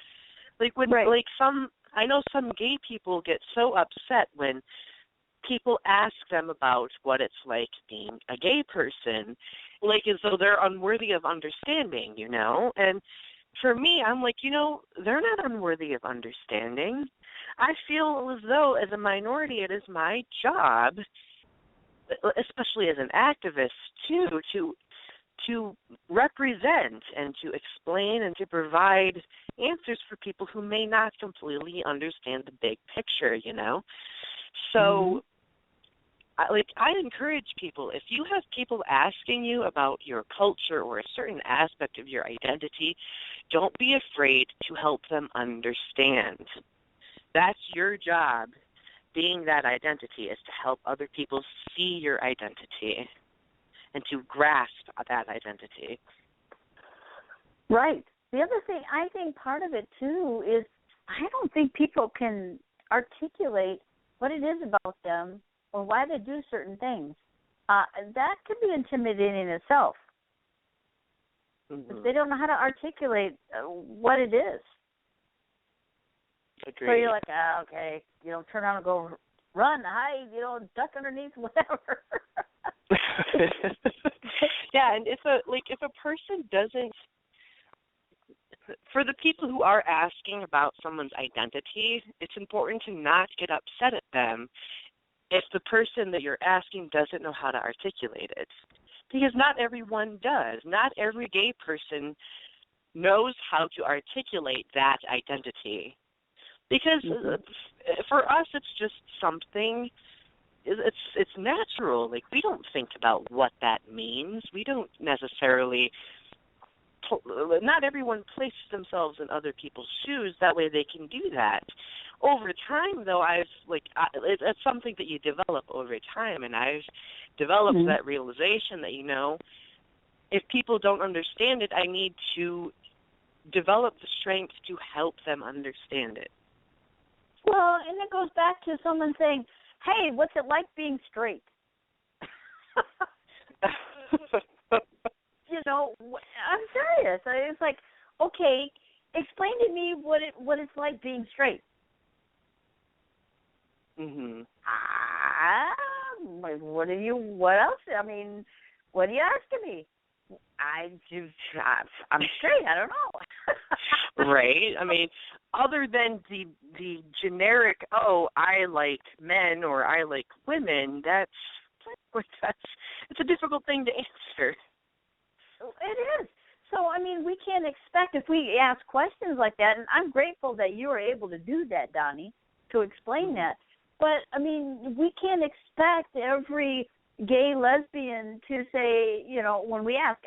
Like I know some gay people get so upset when people ask them about what it's like being a gay person, like as though they're unworthy of understanding, you know? And for me, I'm like, they're not unworthy of understanding. I feel as though, as a minority, it is my job, especially as an activist, to represent and to explain and to provide answers for people who may not completely understand the big picture, So, I encourage people, if you have people asking you about your culture or a certain aspect of your identity, don't be afraid to help them understand. That's your job, being that identity, is to help other people see your identity and to grasp that identity. Right. The other thing, I think part of it, too, is I don't think people can articulate what it is about them or why they do certain things. That can be intimidating in itself. If they don't know how to articulate what it is. Agreed. So you're like, okay, turn around and go run, hide, duck underneath, whatever. Yeah, and if a person doesn't, for the people who are asking about someone's identity, it's important to not get upset at them if the person that you're asking doesn't know how to articulate it. Because not everyone does. Not every gay person knows how to articulate that identity. Because for us, it's just something, it's natural. Like, we don't think about what that means. We don't necessarily, not everyone places themselves in other people's shoes. That way they can do that. Over time, though, it's something that you develop over time, and I've developed that realization that, if people don't understand it, I need to develop the strength to help them understand it. Well, and it goes back to someone saying, hey, what's it like being straight? You know, I'm serious. It's like, okay, explain to me what it's like being straight. Mhm. What else? I mean, what are you asking me? I'm straight. I don't know. Right. I mean, other than the generic, oh, I like men or I like women, it's a difficult thing to answer. It is. So, I mean, we can't expect if we ask questions like that, and I'm grateful that you were able to do that, Donnie, to explain that. But, I mean, we can't expect every gay lesbian to say, you know, when we ask,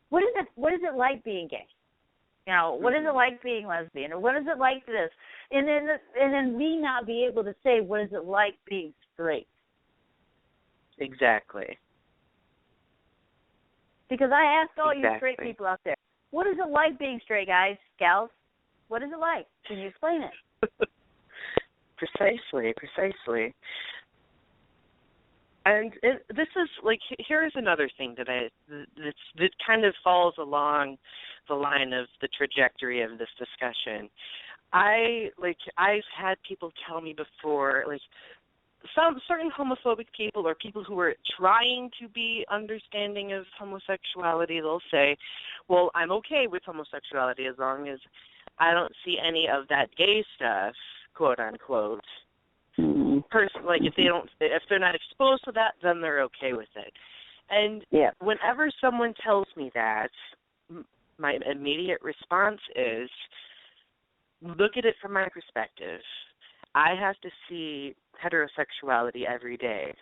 what is it like being gay? You know, what is it like being lesbian? Or what is it like this? And then me not be able to say, what is it like being straight? Exactly. Because I asked all you straight people out there, what is it like being straight, guys, gals? What is it like? Can you explain it? Precisely. And this is, like, here's another thing that kind of falls along the line of the trajectory of this discussion. I've had people tell me before, like, some certain homophobic people or people who are trying to be understanding of homosexuality, they'll say, well, I'm okay with homosexuality as long as I don't see any of that gay stuff, quote unquote. If they're not exposed to that, then they're okay with it. And whenever someone tells me that, my immediate response is, look at it from my perspective. I have to see heterosexuality every day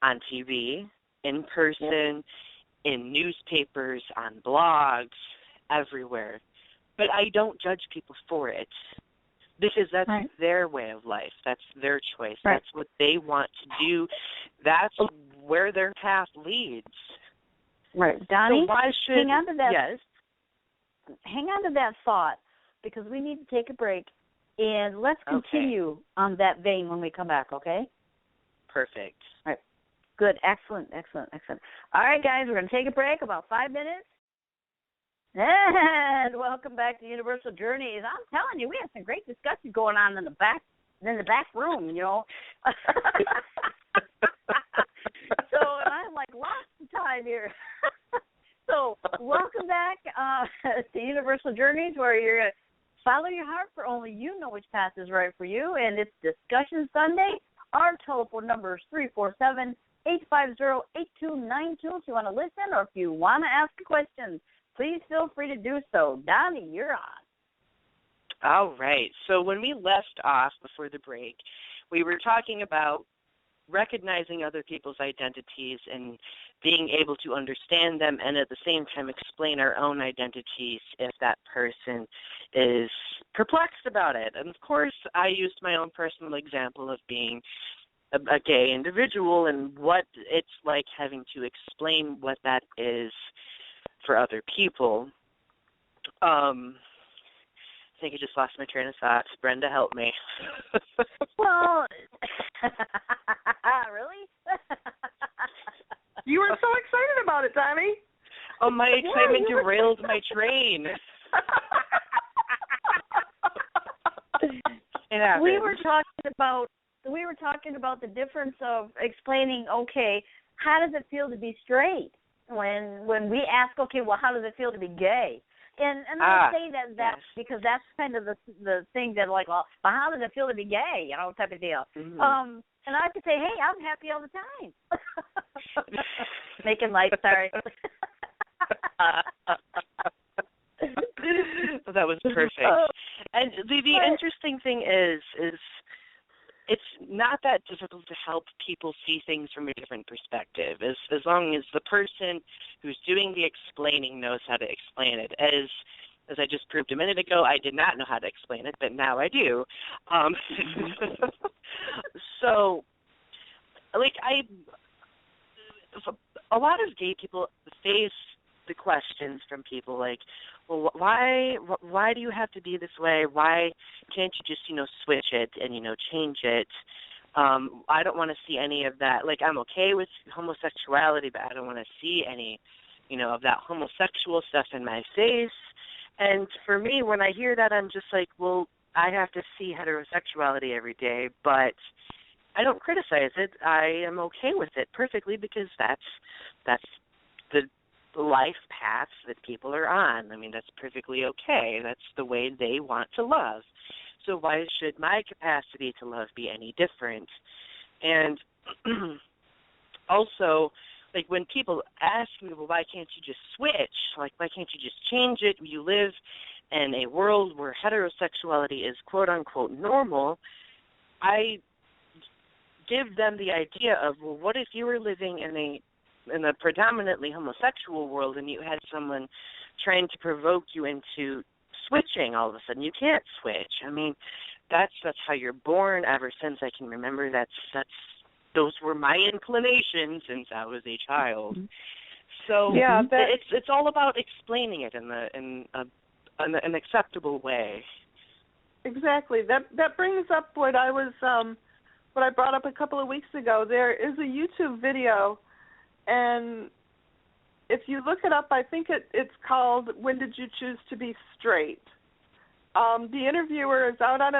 on TV, in person, in newspapers, on blogs, everywhere. But I don't judge people for it because that's their way of life. That's their choice. Right. That's what they want to do. That's where their path leads. Right. Donnie, so why should, hang on to that. Yes. Hang on to that thought because we need to take a break. And let's continue on that vein when we come back, okay? Perfect. All right. Good. Excellent. All right, guys, we're going to take a break, about 5 minutes. And welcome back to Universal Journeys. I'm telling you, we have some great discussion going on in the back room, you know. So, and I'm like lost of time here. So, welcome back to Universal Journeys, where you're going to follow your heart, for only you know which path is right for you. And it's Discussion Sunday. Our telephone number is 347-850-8292 if you want to listen or if you want to ask a question. Please feel free to do so. Donnie, you're on. All right. So when we left off before the break, we were talking about recognizing other people's identities and being able to understand them and at the same time explain our own identities if that person is perplexed about it. And, of course, I used my own personal example of being a gay individual and what it's like having to explain what that is for other people. I think I just lost my train of thought. Brenda, help me. Well, really? You were so excited about it, Donnie. Oh, my excitement derailed my train. It happened. We were talking about the difference of explaining, okay, how does it feel to be straight? When we ask, okay, well, how does it feel to be gay? And I say that because that's kind of the thing that, like, well, how does it feel to be gay, you know, type of deal. Mm-hmm. And I could say, hey, I'm happy all the time. Making light, sorry. That was perfect. And the interesting thing is it's not that difficult to help people see things from a different perspective, as long as the person who's doing the explaining knows how to explain it. As I just proved a minute ago, I did not know how to explain it, but now I do. So, like, a lot of gay people face the questions from people like, well, why do you have to be this way? Why can't you just, switch it and, change it? I don't want to see any of that. Like, I'm okay with homosexuality, but I don't want to see any, of that homosexual stuff in my face. And for me, when I hear that, I'm just like, well, I have to see heterosexuality every day, but I don't criticize it. I am okay with it perfectly because that's the life paths that people are on. I mean, that's perfectly okay. That's the way they want to love. So why should my capacity to love be any different? And also, like, when people ask me, well, why can't you just switch? Like, why can't you just change it? You live in a world where heterosexuality is quote-unquote normal. I give them the idea of, well, what if you were living in a predominantly homosexual world and you had someone trying to provoke you into switching all of a sudden? You can't switch. I mean, that's how you're born. Ever since I can remember, those were my inclinations since I was a child. So yeah, it's all about explaining it in an acceptable way. Exactly. That brings up what I brought up a couple of weeks ago. There is a YouTube video, and if you look it up, I think it's called "When Did You Choose to Be Straight?" The interviewer is out on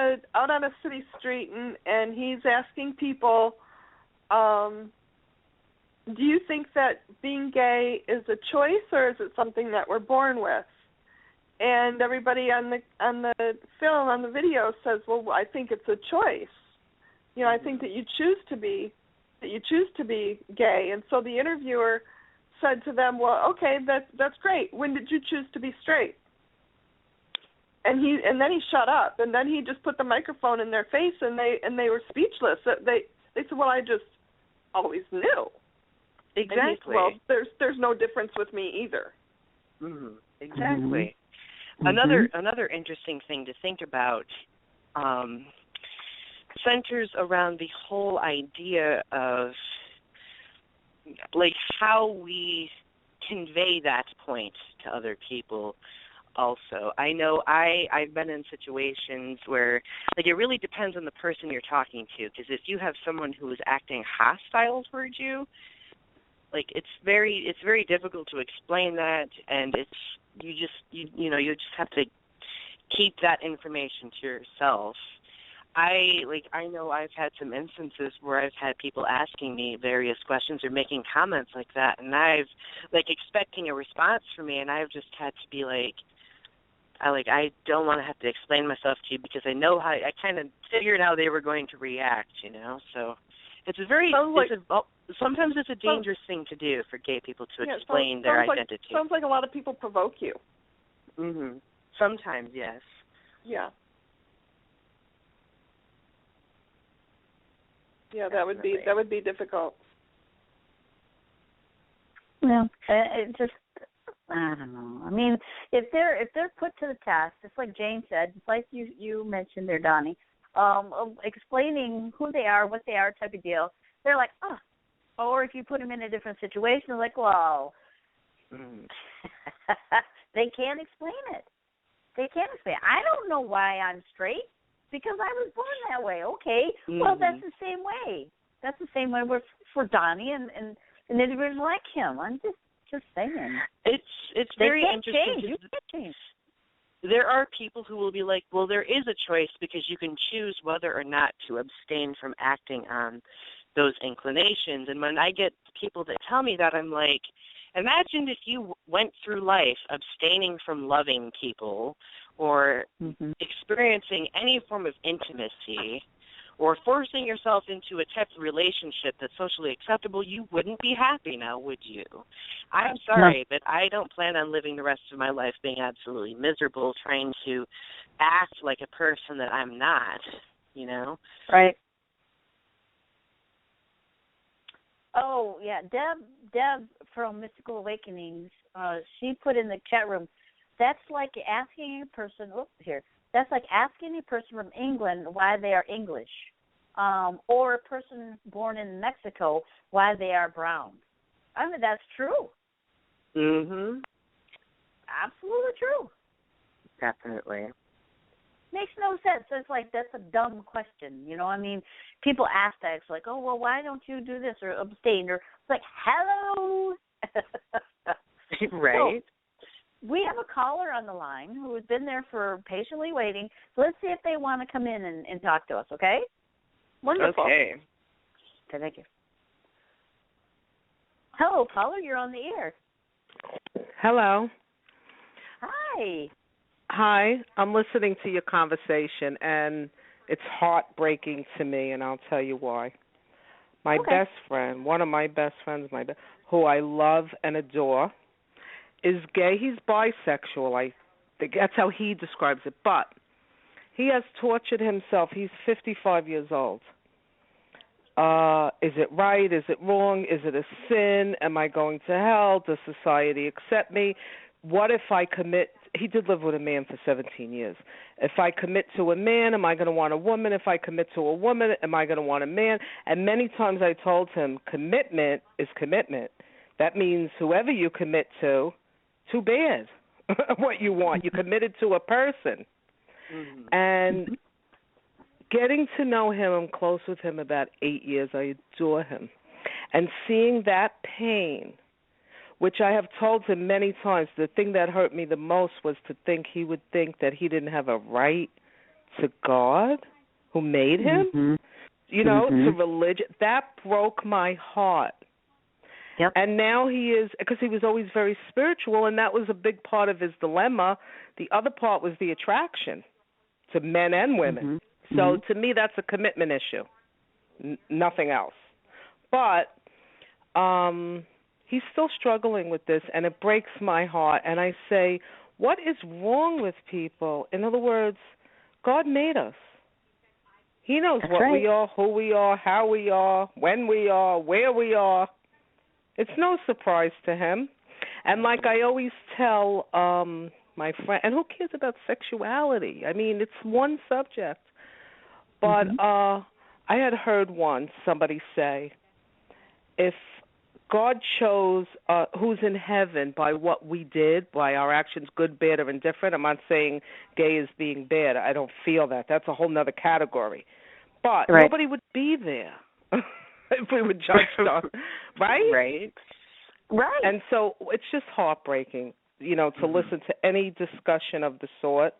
a city street, and he's asking people, do you think that being gay is a choice or is it something that we're born with? And everybody on the film, on the video, says, well, I think it's a choice. I think that you choose to be gay. And so the interviewer said to them, well, okay, that's great. When did you choose to be straight? And then he shut up, and then he just put the microphone in their face, and they were speechless. They said, well, I just always knew. Exactly. Well, there's no difference with me either. Mm-hmm. Exactly. Mm-hmm. Another interesting thing to think about centers around the whole idea of, like, how we convey that point to other people. Also, I know I've been in situations where, like, it really depends on the person you're talking to, because if you have someone who is acting hostile towards you, like, it's very difficult to explain that, and you just have to keep that information to yourself. I know I've had some instances where I've had people asking me various questions or making comments like that, and I've, like, expecting a response from me, and I've just had to be like, I don't want to have to explain myself to you because I know how, I kind of figured how they were going to react, So it's sometimes it's a dangerous thing to do for gay people to explain their identity. Sounds like a lot of people provoke you. Mhm. Sometimes, yes. Yeah. Yeah, that would be difficult. Well, it just, I don't know. I mean, if they're put to the task, just like Jane said, just like you mentioned there, Donnie, of explaining who they are, what they are, type of deal, they're like, oh. Or if you put them in a different situation, they're like, well, they can't explain it. They can't explain it. I don't know why I'm straight because I was born that way. Okay, well, that's the same way. That's the same way for Donnie and individuals like him. I'm just saying. It's very interesting. You can't change. There are people who will be like, well, there is a choice because you can choose whether or not to abstain from acting on those inclinations. And when I get people that tell me that, I'm like, imagine if you went through life abstaining from loving people or experiencing any form of intimacy or forcing yourself into a type of relationship that's socially acceptable. You wouldn't be happy now, would you? I'm sorry, but I don't plan on living the rest of my life being absolutely miserable, trying to act like a person that I'm not, Right. Oh, yeah, Deb from Mystical Awakenings, she put in the chat room, that's like asking a person, that's like asking a person from England why they are English, or a person born in Mexico why they are brown. I mean, that's true. Mm-hmm. true. Definitely. Makes no sense. It's like, that's a dumb question. You know, I mean, people ask that. It's like, oh, well, why don't you do this or abstain? Or it's like, hello. Right. So, we have a caller on the line who has been there for patiently waiting. So let's see if they want to come in and talk to us, okay? Wonderful. Okay. Thank you. Hello, caller. You're on the air. Hello. Hi. Hi. I'm listening to your conversation, and it's heartbreaking to me, and I'll tell you why. My best friend, one of my best friends, who I love and adore, is gay. He's bisexual. I think that's how he describes it. But he has tortured himself. He's 55 years old. Is it right? Is it wrong? Is it a sin? Am I going to hell? Does society accept me? What if I commit? He did live with a man for 17 years. If I commit to a man, am I going to want a woman? If I commit to a woman, am I going to want a man? And many times I told him, commitment is commitment. That means whoever you commit to, too bad what you want. You committed to a person. Mm-hmm. And getting to know him, I'm close with him about 8 years. I adore him. And seeing that pain, which I have told him many times, the thing that hurt me the most was to think he would think that he didn't have a right to God, who made him, you know, to religion. That broke my heart. Yep. And now he is, because he was always very spiritual, and that was a big part of his dilemma. The other part was the attraction to men and women. So to me, that's a commitment issue, nothing else. But he's still struggling with this, and it breaks my heart. And I say, what is wrong with people? In other words, God made us. He knows what we are, who we are, how we are, when we are, where we are. It's no surprise to him. And like I always tell my friend, and who cares about sexuality? I mean, it's one subject. But I had heard once somebody say, if God chose who's in heaven by what we did, by our actions, good, bad, or indifferent. I'm not saying gay is being bad. I don't feel that. That's a whole other category. But nobody would be there if we would judge them, right? Right. And so it's just heartbreaking, you know, to listen to any discussion of the sort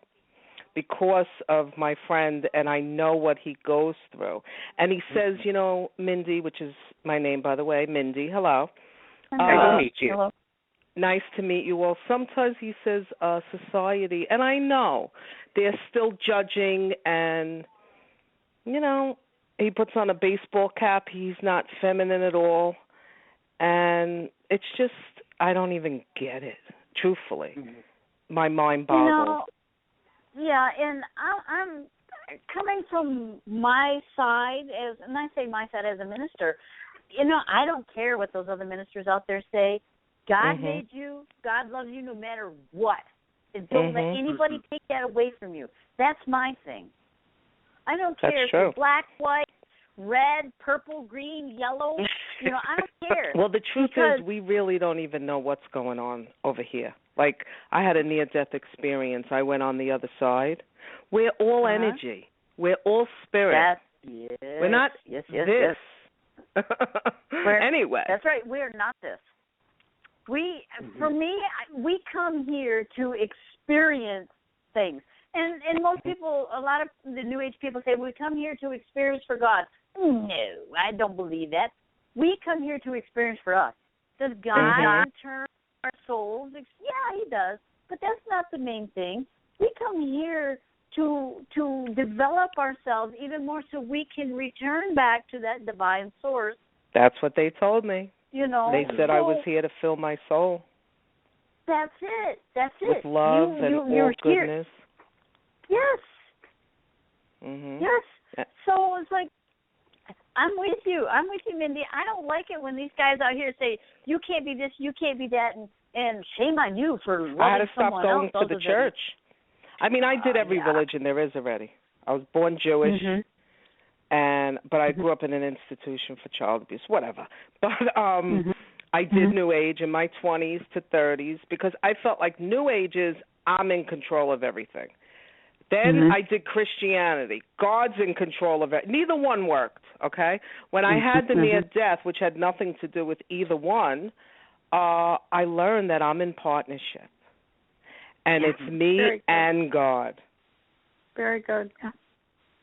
because of my friend, and I know what he goes through. And he says, you know, Mindy, which is my name, by the way, Mindy, hello. Nice to meet you. Hello. Nice to meet you all. Sometimes he says society, and I know they're still judging, and, you know, he puts on a baseball cap. He's not feminine at all. And it's just, I don't even get it, truthfully. My mind boggles. You know, yeah, and I'm coming from my side, and I say my side as a minister, you know, I don't care what those other ministers out there say. God made you. God loves you no matter what. And don't let anybody take that away from you. That's my thing. I don't care if you're black, white, red, purple, green, yellow. You know, I don't care. Well, the truth is we really don't even know what's going on over here. Like, I had a near-death experience. I went on the other side. We're all energy. We're all spirit. We're not this. Anyway. That's right. We're not this. For me, we come here to experience things. And most people, a lot of the New Age people say, we come here to experience for God. No, I don't believe that. We come here to experience for us. Does God turn our souls? Yeah, he does. But that's not the main thing. We come here to develop ourselves even more so we can return back to that divine source. That's what they told me. You know, they said I was here to fill my soul. That's it. That's it. With love and all goodness. Yes. Yes. So it's like, I'm with you. I'm with you, Mindy. I don't like it when these guys out here say, you can't be this, you can't be that, and shame on you for loving someone else. I had to stop going to the church. I mean, I did every religion there is already. I was born Jewish, but I grew up in an institution for child abuse, whatever. But I did New Age in my 20s to 30s because I felt like New Age is I'm in control of everything. Then I did Christianity. God's in control of it. Neither one worked, okay? When I had the near death, which had nothing to do with either one, I learned that I'm in partnership. And it's me and God. Very good.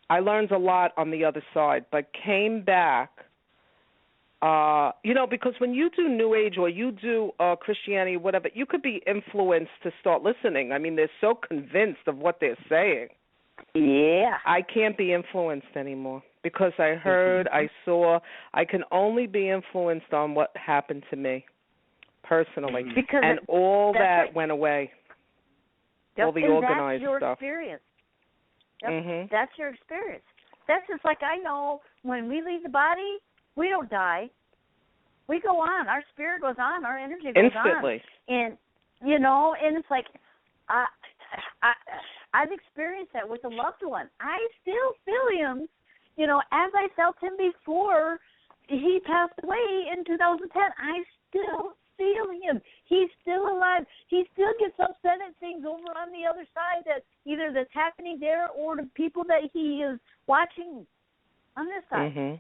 I learned a lot on the other side, but came back, because when you do New Age or you do Christianity, whatever, you could be influenced to start listening. I mean, they're so convinced of what they're saying. Yeah. I can't be influenced anymore because I heard, I saw. I can only be influenced on what happened to me personally. Because and all that went away. Yep. All the and organized that's your stuff. Experience. Yep. That's your experience. That's just like I know when we leave the body, we don't die. We go on. Our spirit goes on. Our energy goes instantly. On. And, and it's like I've experienced that with a loved one. I still feel him, as I felt him before he passed away in 2010. I still feel him. He's still alive. He still gets upset at things over on the other side that's happening there or the people that he is watching on this side.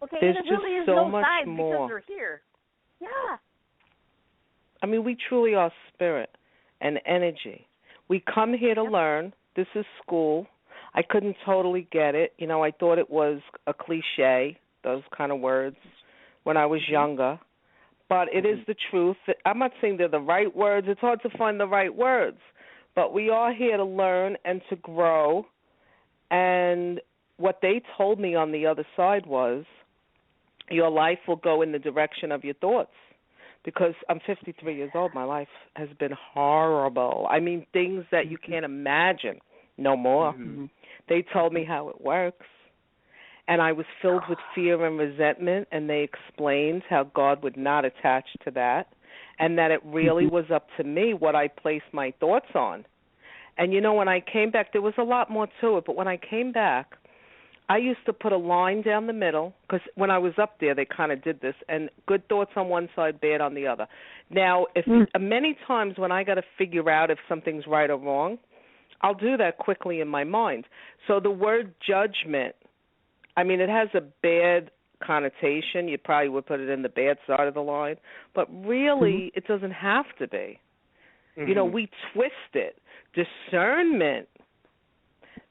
Okay, there's and just really is so no much side more. because they're here. Yeah. I mean, we truly are spirit and energy. We come here to learn. This is school. I couldn't totally get it. I thought it was a cliche, those kind of words, when I was younger. But it is the truth. I'm not saying they're the right words. It's hard to find the right words. But we are here to learn and to grow. And what they told me on the other side was, your life will go in the direction of your thoughts. Because I'm 53 years old. My life has been horrible. I mean, things that you can't imagine. No more. They told me how it works. And I was filled with fear and resentment, and they explained how God would not attach to that, and that it really was up to me what I placed my thoughts on. And, when I came back, there was a lot more to it, but when I came back, I used to put a line down the middle, because when I was up there, they kind of did this, and good thoughts on one side, bad on the other. Now, many times when I got to figure out if something's right or wrong, I'll do that quickly in my mind. So the word judgment, I mean, it has a bad connotation. You probably would put it in the bad side of the line, but really it doesn't have to be. We twist it. Discernment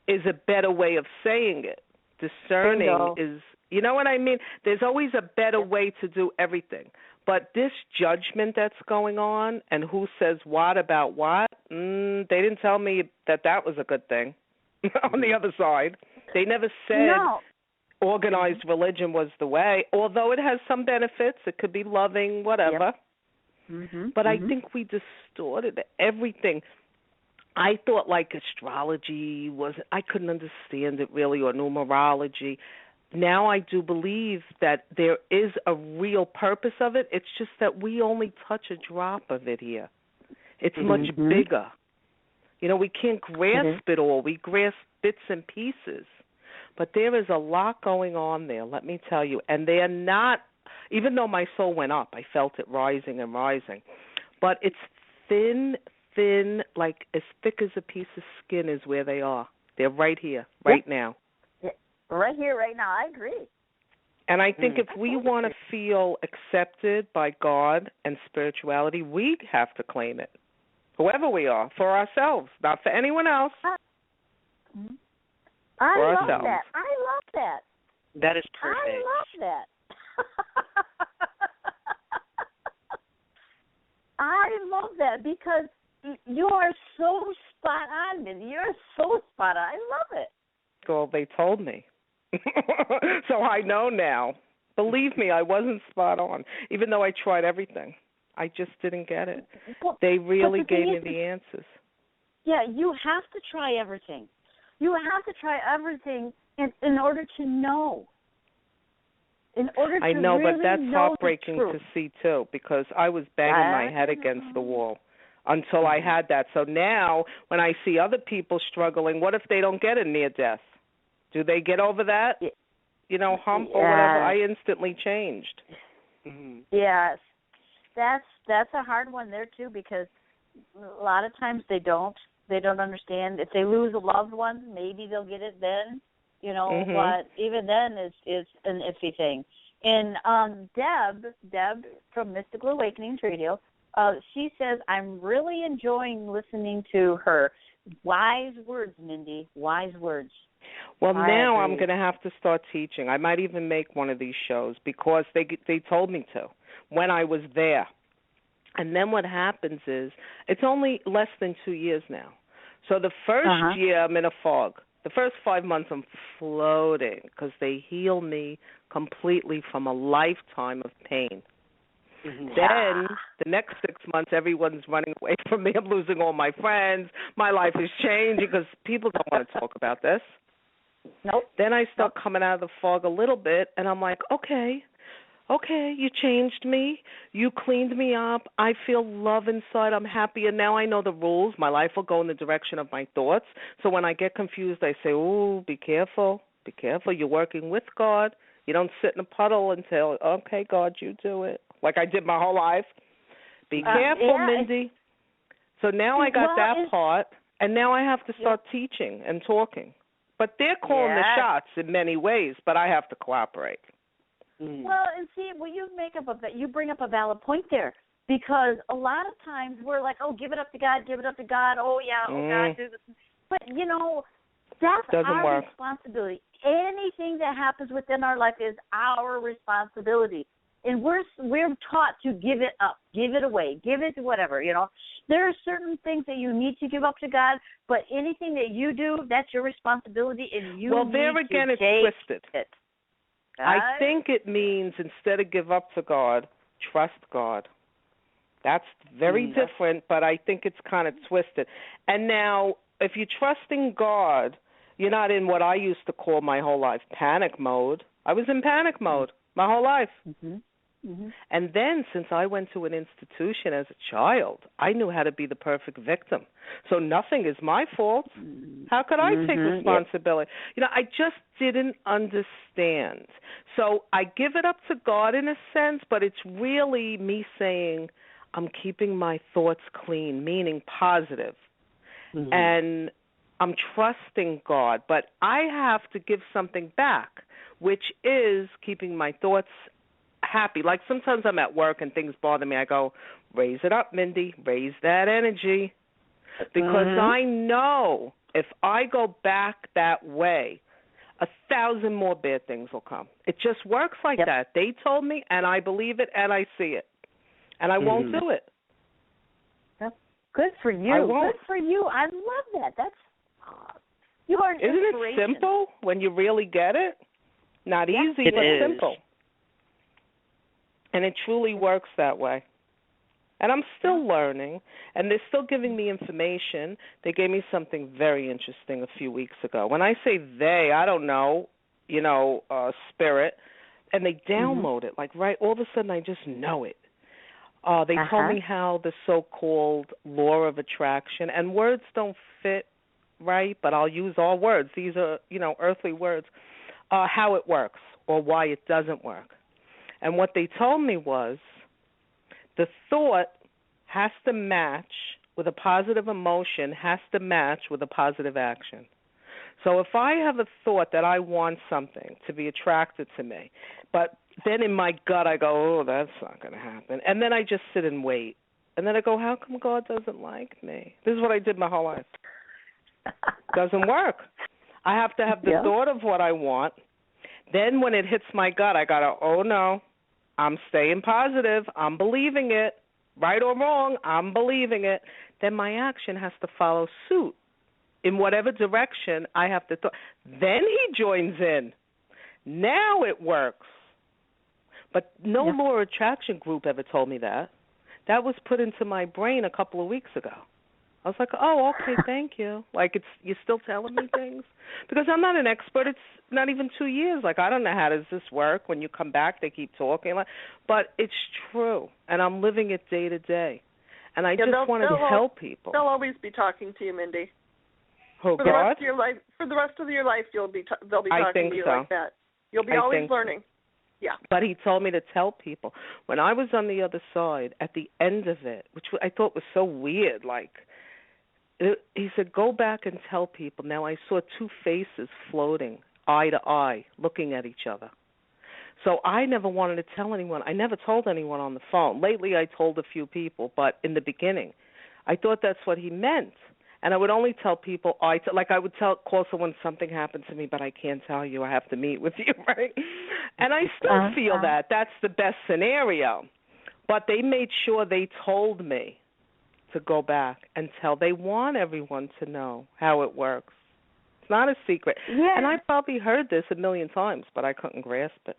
is a better way of saying it. Discerning is, you know what I mean? There's always a better way to do everything. But this judgment that's going on and who says what about what, they didn't tell me that was a good thing on the other side. They never said organized religion was the way, although it has some benefits. It could be loving, whatever. But I think we distorted everything. I thought like astrology I couldn't understand it really, or numerology. Now I do believe that there is a real purpose of it. It's just that we only touch a drop of it here. It's much bigger. We can't grasp it all. We grasp bits and pieces. But there is a lot going on there, let me tell you. And they're not, even though my soul went up, I felt it rising and rising. But it's thin, like as thick as a piece of skin is where they are. They're right here, right now. Right here, right now. I agree. And I think if we want to feel accepted by God and spirituality, we have to claim it, whoever we are, for ourselves, not for anyone else. I for love ourselves. that. I love that. That is perfect. I love that. I love that because you are so spot on, Mindy. You're so spot on. I love it. Well, they told me. So I know now. Believe me, I wasn't spot on, even though I tried everything. I just didn't get it. Well, they really gave me the answers. Yeah, you have to try everything. You have to try everything in order to know. In order to I know, really but that's know heartbreaking the truth. to see, too, because I was banging my head against the wall until I had that. So now when I see other people struggling, what if they don't get a near death? Do they get over that, hump or whatever? I instantly changed. Yes. That's a hard one there, too, because a lot of times they don't. They don't understand. If they lose a loved one, maybe they'll get it then, but even then it's an iffy thing. And Deb from Mystical Awakenings Radio, she says, I'm really enjoying listening to her. Wise words, Mindy, wise words. Well, now I'm going to have to start teaching. I might even make one of these shows because they told me to when I was there. And then what happens is it's only less than 2 years now. So the first year I'm in a fog. The first 5 months I'm floating because they heal me completely from a lifetime of pain. Then the next 6 months everyone's running away from me. I'm losing all my friends. My life is changing because people don't want to talk about this. Nope. Then I start coming out of the fog a little bit, and I'm like, okay, you changed me. You cleaned me up. I feel love inside. I'm happy, and now I know the rules. My life will go in the direction of my thoughts. So when I get confused, I say, ooh, be careful. Be careful. You're working with God. You don't sit in a puddle and say, okay, God, you do it, like I did my whole life. Be careful, Mindy. So now I got that part, and now I have to start teaching and talking. But they're calling the shots in many ways, but I have to cooperate. Well, and see, you bring up a valid point there, because a lot of times we're like, oh, give it up to God, oh, yeah, oh, God, do this. But, that's our responsibility. Anything that happens within our life is our responsibility. And we're taught to give it up, give it away, give it to whatever, There are certain things that you need to give up to God, but anything that you do, that's your responsibility, and you well, there need again, to it's twisted. it. I think it means instead of give up to God, trust God. That's very different, but I think it's kind of twisted. And now, if you're trusting God, you're not in what I used to call my whole life panic mode. I was in panic mode my whole life. And then, since I went to an institution as a child, I knew how to be the perfect victim. So nothing is my fault. How could I take responsibility? I just didn't understand. So I give it up to God in a sense, but it's really me saying I'm keeping my thoughts clean, meaning positive. And I'm trusting God, but I have to give something back, which is keeping my thoughts happy. Like sometimes I'm at work and things bother me. I go, raise it up, Mindy, raise that energy. Because I know if I go back that way, 1,000 more bad things will come. It just works like that. They told me, and I believe it, and I see it. And I won't do it. Good for you. Good for you. I love that. You are an inspiration. Isn't it simple when you really get it? Not easy, but simple. And it truly works that way. And I'm still learning, and they're still giving me information. They gave me something very interesting a few weeks ago. When I say they, I don't know, spirit, and they download it. Like, right, all of a sudden I just know it. They told me how the so-called law of attraction, and words don't fit right, but I'll use all words. These are, earthly words, how it works or why it doesn't work. And what they told me was the thought has to match with a positive emotion, has to match with a positive action. So if I have a thought that I want something to be attracted to me, but then in my gut I go, oh, that's not going to happen. And then I just sit and wait. And then I go, how come God doesn't like me? This is what I did my whole life. Doesn't work. I have to have the thought of what I want. Then when it hits my gut, I got to, oh, no, I'm staying positive. I'm believing it. Right or wrong, I'm believing it. Then my action has to follow suit in whatever direction I have to. Then he joins in. Now it works. But no law of attraction group ever told me that. That was put into my brain a couple of weeks ago. I was like, oh, okay, thank you. Like, you're still telling me things? Because I'm not an expert. It's not even 2 years. Like, I don't know how does this work. When you come back, they keep talking. But it's true, and I'm living it day to day. And I just wanted to help people. They'll always be talking to you, Mindy. Oh, for God? The rest of your life, they'll be talking to you like that. You'll be always learning. Yeah. But he told me to tell people. When I was on the other side, at the end of it, which I thought was so weird, he said, go back and tell people. Now I saw two faces floating, eye to eye, looking at each other. So I never wanted to tell anyone. I never told anyone on the phone. Lately I told a few people, but in the beginning, I thought that's what he meant. And I would only tell people, I would call someone, something happened to me, but I can't tell you. I have to meet with you, right? And I still feel that. That's the best scenario. But they made sure they told me to go back and tell. They want everyone to know how it works. It's not a secret. Yeah. And I probably heard this a million times, but I couldn't grasp it.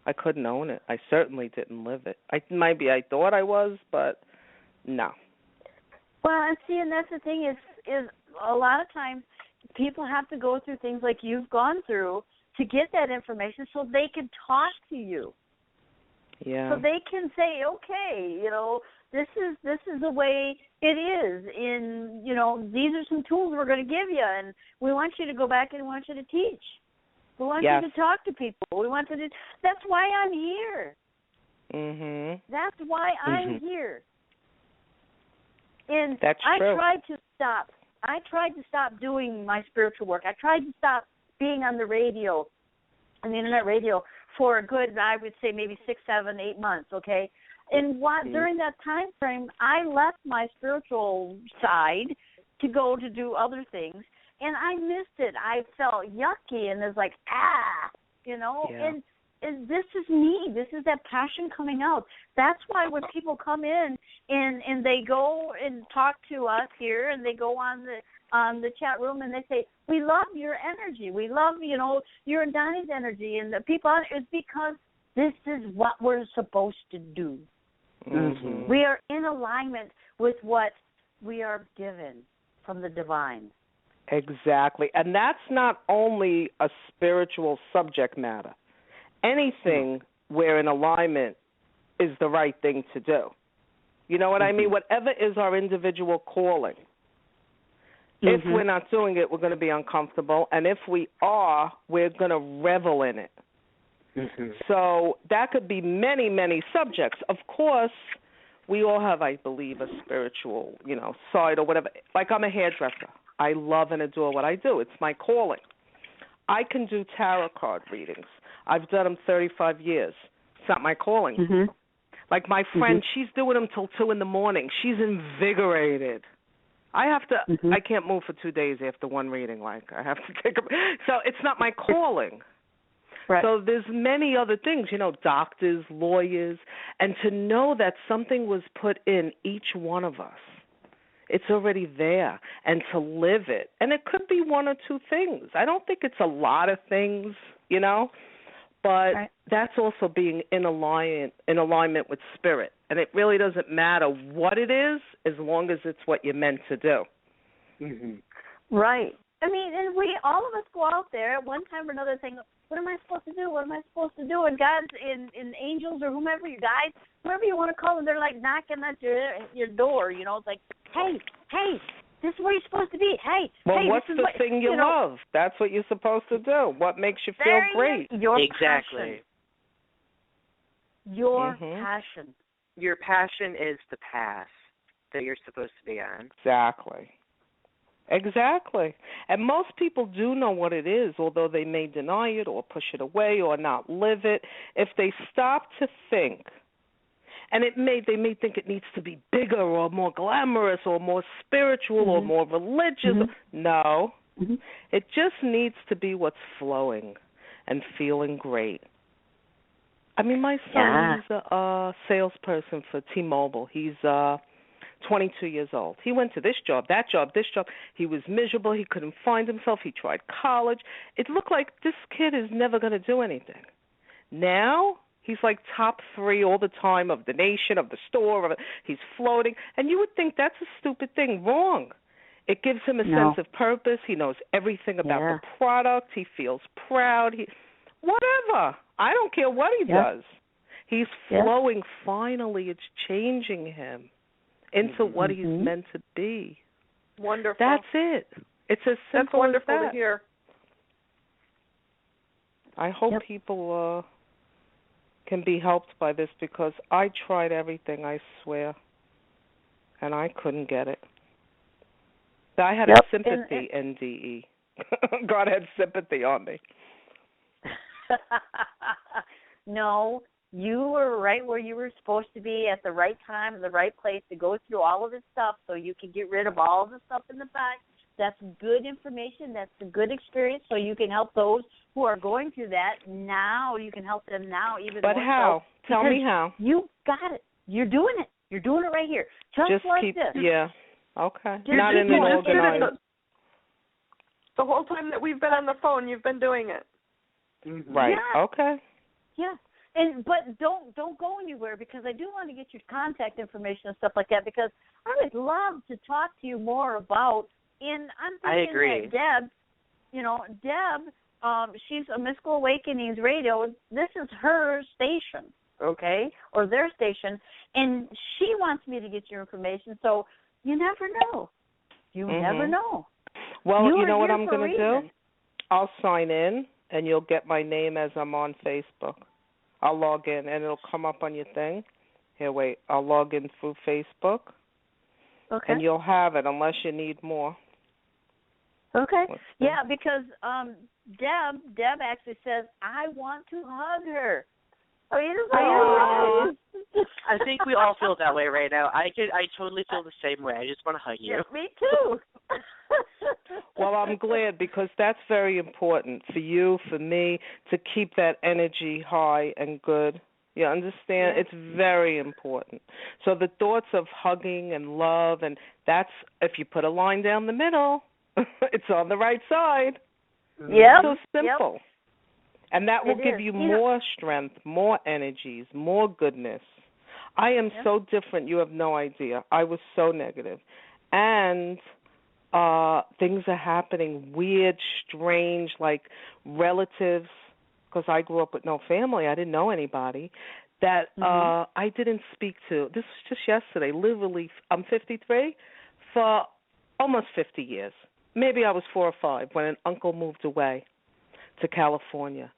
I couldn't own it. I certainly didn't live it. Maybe I thought I was, but no. Well, and see, and that's the thing is a lot of times people have to go through things like you've gone through to get that information so they can talk to you. Yeah. So they can say, okay, this is the way it is. These are some tools we're going to give you, and we want you to go back and we want you to teach. We want you to talk to people. We want you to. That's why I'm here. Mhm. That's why I'm here. And that's true. I tried to stop doing my spiritual work. I tried to stop being on the radio, on the internet radio, for a good, I would say maybe 6, 7, 8 months, okay? And during that time frame, I left my spiritual side to go to do other things, and I missed it. I felt yucky, and it's like, and this is me. This is that passion coming out. That's why when people come in and they go and talk to us here, and they go on the chat room and they say, we love your energy. We love, your and Donnie's energy. And the people, it's because this is what we're supposed to do. Mm-hmm. We are in alignment with what we are given from the divine. Exactly. And that's not only a spiritual subject matter. Anything where in alignment is the right thing to do. You know what I mean? Whatever is our individual calling. If we're not doing it, we're going to be uncomfortable. And if we are, we're going to revel in it. So that could be many, many subjects. Of course, we all have, I believe, a spiritual, side or whatever. Like I'm a hairdresser. I love and adore what I do. It's my calling. I can do tarot card readings. I've done them 35 years. It's not my calling. Like my friend, she's doing them till 2 a.m. She's invigorated. I have to. I can't move for 2 days after one reading. Like I have to take a. So it's not my calling. Right. So there's many other things, doctors, lawyers, and to know that something was put in each one of us. It's already there, and to live it. And it could be one or two things. I don't think it's a lot of things, but that's also being in alignment with spirit. And it really doesn't matter what it is as long as it's what you're meant to do. Right. I mean, and all of us go out there at one time or another saying, what am I supposed to do? What am I supposed to do? And God and angels or whomever you guys, whoever you want to call them, they're like knocking at your door. It's like, hey, this is where you're supposed to be. Hey, what's this is the thing you love? That's what you're supposed to do. What makes you feel great? Your exactly. Passion. Your passion. Your passion is the path that you're supposed to be on. Exactly. And most people do know what it is, although they may deny it or push it away or not live it. If they stop to think, and they may think it needs to be bigger or more glamorous or more spiritual or more religious. No. It just needs to be what's flowing and feeling great. I mean, my son, he's a salesperson for T-Mobile. He's 22 years old. He went to this job, that job, this job. He was miserable. He couldn't find himself. He tried college. It looked like this kid is never going to do anything. Now he's like top 3 all the time of the nation, of the store. He's floating. And you would think that's a stupid thing. Wrong. It gives him a sense of purpose. He knows everything about the product. He feels proud. Whatever. I don't care what he does. He's flowing. Finally, it's changing him into what he's meant to be. Wonderful. That's it. It's as simple as that. That's wonderful to hear. I hope people can be helped by this because I tried everything, I swear, and I couldn't get it. I had a sympathy NDE. God had sympathy on me. No, you were right where you were supposed to be at the right time, in the right place to go through all of this stuff so you can get rid of all of the stuff in the back. That's good information. That's a good experience so you can help those who are going through that now. You can help them now even more. But how? So, tell me how. You got it. You're doing it. You're doing it right here. Just like keep, this. Yeah. Okay. You're Not in an organized. The whole time that we've been on the phone, you've been doing it. Right. Yeah. Okay. Yeah. But don't go anywhere because I do want to get your contact information and stuff like that because I would love to talk to you more about. And I'm thinking I agree. that Deb, she's a Mystical Awakenings Radio. This is her station, okay, or their station, and she wants me to get your information. So you never know. You never know. Well, you know what I'm going to do? I'll sign in, and you'll get my name as I'm on Facebook. I'll log in, and it'll come up on your thing. Here, wait. I'll log in through Facebook, and you'll have it unless you need more. Okay. Yeah, because Deb actually says, I want to hug her. I mean, I think we all feel that way right now. I totally feel the same way. I just want to hug you. Yeah, me too. Well, I'm glad because that's very important for you, for me, to keep that energy high and good. You understand? Yeah. It's very important. So the thoughts of hugging and love, and that's, if you put a line down the middle, it's on the right side. Yeah. So simple. Yep. And that will give you more strength, more energies, more goodness. I am so different, you have no idea. I was so negative. And things are happening, weird, strange, like relatives, because I grew up with no family. I didn't know anybody that I didn't speak to. This was just yesterday. Literally, I'm 53, for almost 50 years. Maybe I was 4 or 5 when an uncle moved away to California.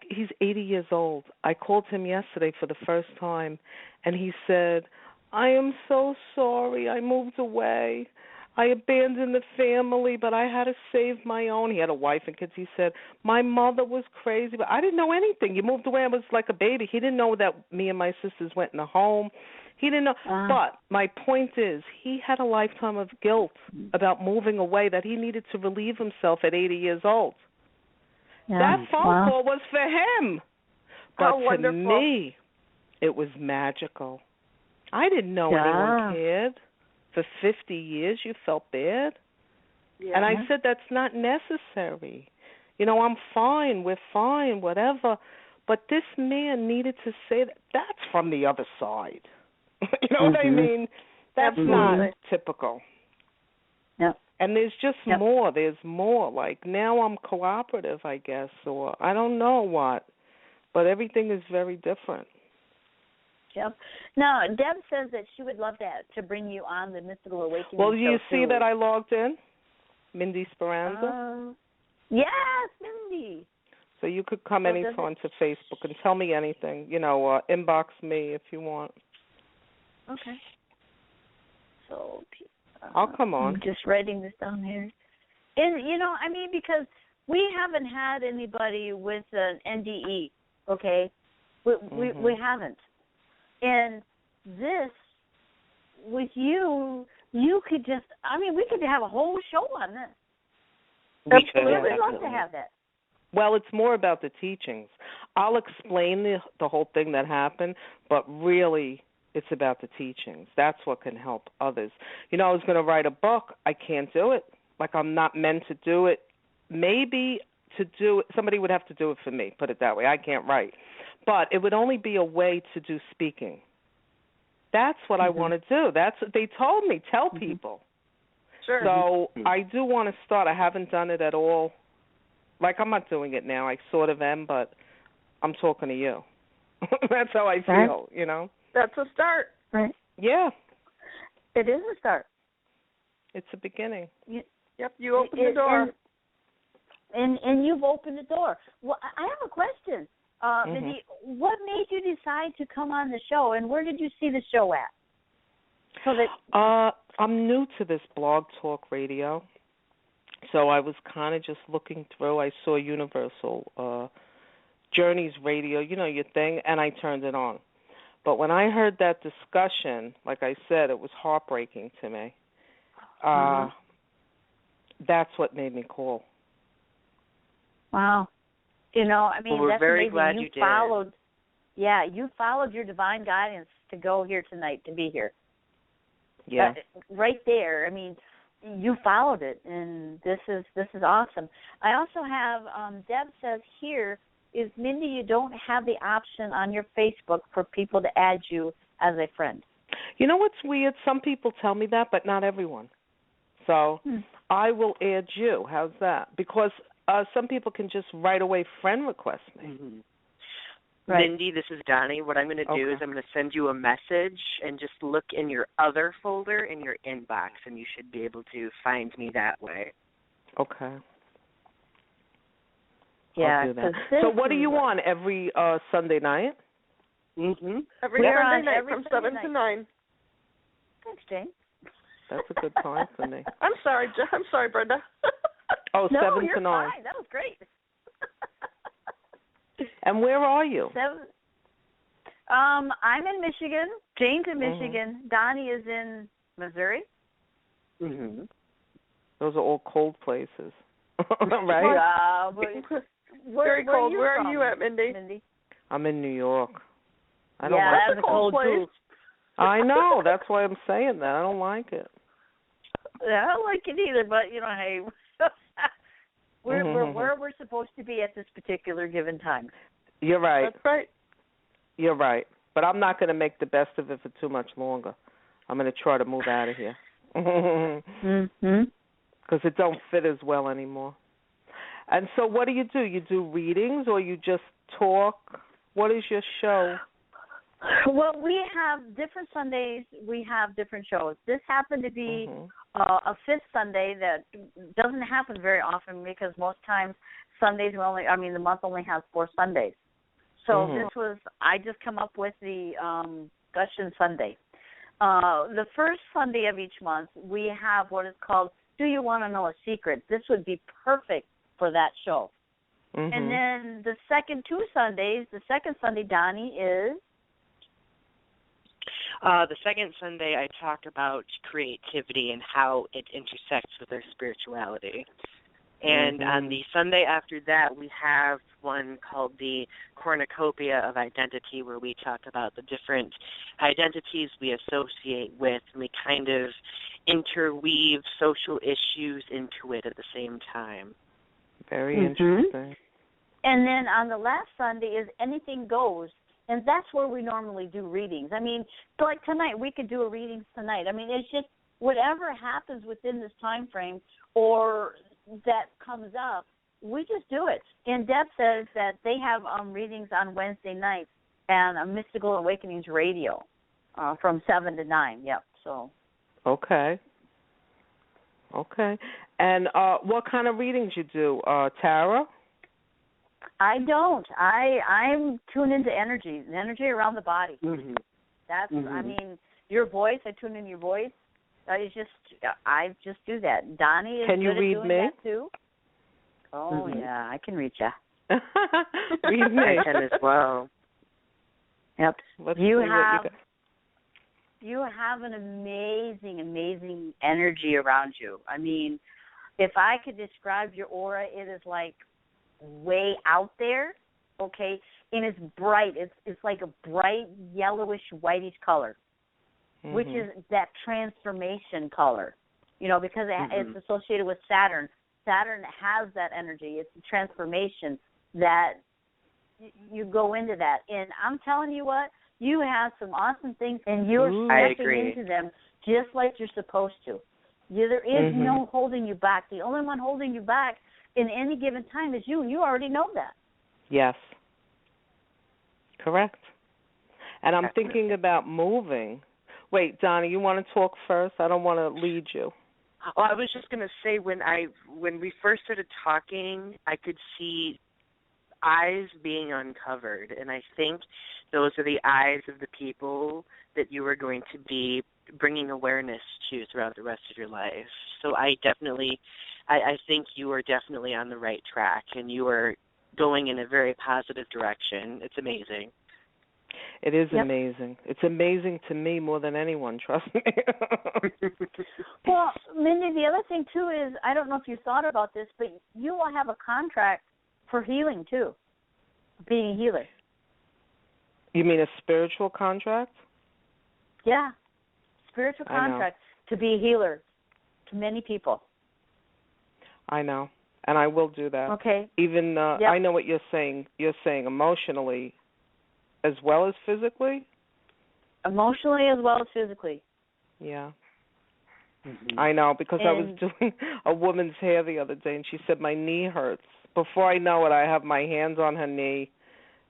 He's 80 years old. I called him yesterday for the first time, and he said, I am so sorry. I moved away. I abandoned the family, but I had to save my own. He had a wife and kids. He said, my mother was crazy, but I didn't know anything. You moved away. I was like a baby. He didn't know that me and my sisters went in a home. He didn't know. But my point is, he had a lifetime of guilt about moving away that he needed to relieve himself at 80 years old. Yeah. That phone call was for him. But to me, it was magical. I didn't know anyone cared. For 50 years, you felt bad? Yeah. And I said, that's not necessary. You know, I'm fine, we're fine, whatever. But this man needed to say that. That's from the other side. You know what I mean? That's not typical. Yep. And there's just more. There's more. Like, now I'm cooperative, I guess, or I don't know what. But everything is very different. Yep. Now, Deb says that she would love to bring you on the Mystical Awakening. Well, you see too. that I logged in? Mindy Speranza? Yes, Mindy. So you could come anytime to Facebook and tell me anything. You know, inbox me if you want. Okay. So I'll come on. I'm just writing this down here. And, you know, I mean, because we haven't had anybody with an NDE, okay? We haven't. And this, with you could just, I mean, we could have a whole show on this. Absolutely. I'd love to have that. Well, it's more about the teachings. I'll explain the whole thing that happened, but really it's about the teachings. That's what can help others. You know, I was going to write a book. I can't do it. Like, I'm not meant to do it. Maybe to do it, somebody would have to do it for me, put it that way. I can't write. But it would only be a way to do speaking. That's what I want to do. That's what they told me. Tell people. Sure. So I do want to start. I haven't done it at all. Like, I'm not doing it now. I sort of am, but I'm talking to you. That's how I feel, you know. That's a start. Right. Yeah. It is a start. It's a beginning. Yep, you open the door. And you've opened the door. Well, I have a question. Mindy, what made you decide to come on the show, and where did you see the show at? So that I'm new to this Blog Talk Radio, so I was kind of just looking through. I saw Universal Journeys Radio, your thing, and I turned it on. But when I heard that discussion, like I said, it was heartbreaking to me. That's what made me call. Wow. Well, we're that's very amazing. glad you you did. followed. Yeah, you followed your divine guidance to go here tonight, to be here. Yeah. Right there. You followed it, and this is awesome. I also have Deb says here is, Mindy, you don't have the option on your Facebook for people to add you as a friend. You know what's weird? Some people tell me that, but not everyone. So I will add you. How's that? Because some people can just right away friend request me. Mm-hmm. Right. Mindy, this is Donnie. What I'm going to do is I'm going to send you a message and just look in your other folder in your inbox, and you should be able to find me that way. Okay. Yeah. I'll do that. So what are you on every Sunday night? Mm-hmm. Every We're Sunday on night every from Sunday 7 night. to 9. Thanks, Jane. That's a good time for me. I'm sorry, Brenda. Oh, No, 7 you're to 9. fine. That was great. And where are you? I'm in Michigan. Jane's in Mm-hmm. Michigan. Donnie is in Missouri. Mm-hmm. Those are all cold places, right? Yeah, Very cold. Where Where are you at, Mindy? I'm in New York. I don't Yeah, like that's a cold place. too. I know. That's why I'm saying that. I don't like it. Yeah, I don't like it either, but hey, we're where we're supposed to be at this particular given time. You're right. That's right. You're right. But I'm not going to make the best of it for too much longer. I'm going to try to move out of here. Because it don't fit as well anymore. And so what do? You do readings or you just talk? What is your show? Well, we have different Sundays. We have different shows. This happened to be a fifth Sunday that doesn't happen very often because most times Sundays the month only has 4 Sundays. So this was, I just come up with the Gushin Sunday. The first Sunday of each month, we have what is called Do You Want to Know a Secret? This would be perfect for that show. And then the second 2 Sundays, the second Sunday, Donnie, is? The second Sunday, I talk about creativity and how it intersects with our spirituality. And on the Sunday after that, we have one called the Cornucopia of Identity, where we talk about the different identities we associate with, and we kind of interweave social issues into it at the same time. Very interesting. And then on the last Sunday is Anything Goes, and that's where we normally do readings. Like tonight, we could do a reading tonight. It's just whatever happens within this time frame or that comes up, we just do it. And Deb says that they have readings on Wednesday nights and Mystical Awakenings Radio from 7 to 9. Yep. So. Okay. And what kind of readings you do? Tarot? I don't. I'm tuned into energy, the energy around the body. That's. Your voice. I tune in your voice. I just do that. Donnie is Can you good read at doing me? that too. Oh yeah, I can read you. Read me. I can as well. Yep. Let's You see what have you have an amazing energy around you. If I could describe your aura, it is like way out there, okay? And it's bright. It's like a bright yellowish whitish color, which is that transformation color, because it's associated with Saturn. Saturn has that energy. It's a transformation that you go into that. And I'm telling you what, you have some awesome things, and you're stepping into them just like you're supposed to. There is no holding you back. The only one holding you back in any given time is you, and you already know that. Yes. Correct. And I'm thinking about moving. Wait, Donnie, you want to talk first? I don't want to lead you. Well, I was just going to say when we first started talking, I could see eyes being uncovered, and I think those are the eyes of the people that you are going to be bringing awareness to throughout the rest of your life. So I think you are definitely on the right track, and you are going in a very positive direction. It's amazing. It is amazing. It's amazing to me more than anyone, trust me. Well, Mindy, the other thing, too, is, I don't know if you thought about this, but you will have a contract for healing, too, being a healer. You mean a spiritual contract? Yeah, spiritual contract to be a healer to many people. I know, and I will do that. Okay. Even, I know what you're saying. You're saying emotionally as well as physically? Emotionally as well as physically. Yeah. Mm-hmm. I know, because I was doing a woman's hair the other day, and she said, my knee hurts. Before I know it, I have my hands on her knee.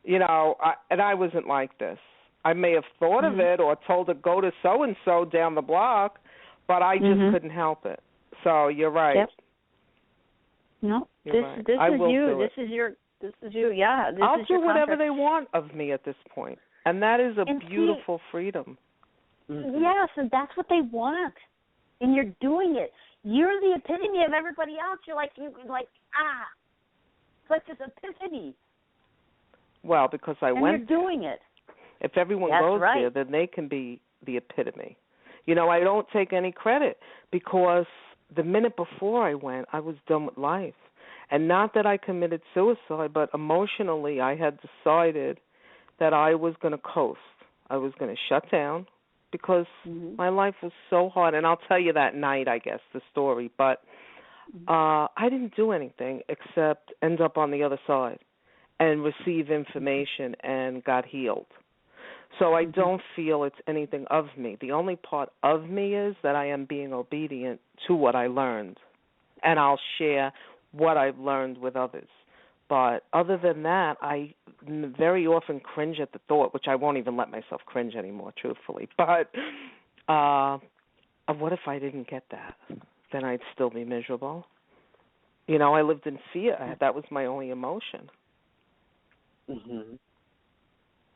You know, and I wasn't like this. I may have thought of it or told her, go to so-and-so down the block, but I just couldn't help it. So you're right. Yep. No, this is you. This is you. Yeah. I'll do whatever they want of me at this point. And that is a beautiful freedom. Mm-hmm. Yes, and that's what they want. And you're doing it. You're the epitome of everybody else. You're like, it's like this epiphany. Well, because I went you're doing it. If everyone goes there, then they can be the epitome. You know, I don't take any credit, because the minute before I went, I was done with life. And not that I committed suicide, but emotionally I had decided that I was going to coast. I was going to shut down, because my life was so hard. And I'll tell you that night, I guess, the story. But I didn't do anything except end up on the other side and receive information and got healed. So I don't feel it's anything of me. The only part of me is that I am being obedient to what I learned, and I'll share what I've learned with others. But other than that, I very often cringe at the thought, which I won't even let myself cringe anymore, truthfully. But what if I didn't get that? Then I'd still be miserable. You know, I lived in fear. That was my only emotion. Mm-hmm.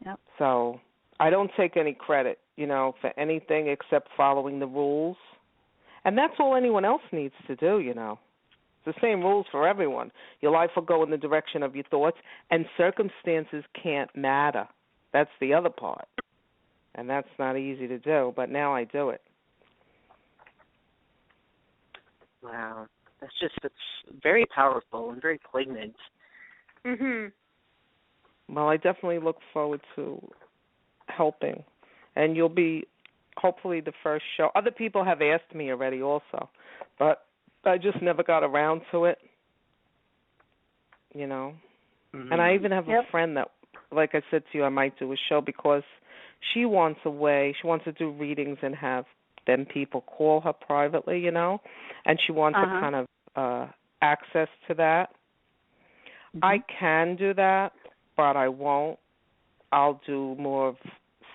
Yep. So I don't take any credit, you know, for anything except following the rules. And that's all anyone else needs to do, you know. It's the same rules for everyone. Your life will go in the direction of your thoughts, and circumstances can't matter. That's the other part. And that's not easy to do, but now I do it. Wow. It's very powerful and very poignant. Well, I definitely look forward to helping. And you'll be hopefully the first show. Other people have asked me already also, but I just never got around to it, you know. And I even have a friend that, like I said to you, I might do a show, because she wants a way. She wants to do readings and have them people call her privately, you know, and she wants a kind of access to that. I can do that, but I won't. I'll do more of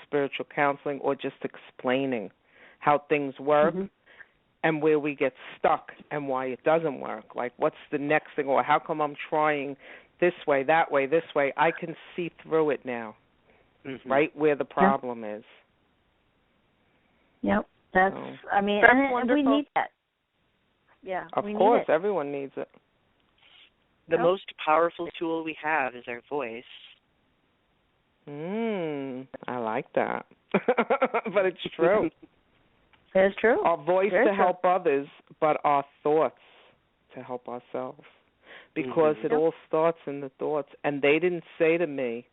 spiritual counseling or just explaining how things work and where we get stuck and why it doesn't work. Like, what's the next thing, or how come I'm trying this way, that way, this way? I can see through it now, right where the problem is. Yep. That's, I mean, that's and wonderful. we need that. Yeah, of course, everyone needs it. The most powerful tool we have is our voice. I like that. But it's true. It's true. Our voice to help others, but our thoughts to help ourselves. Because it all starts in the thoughts. And they didn't say to me,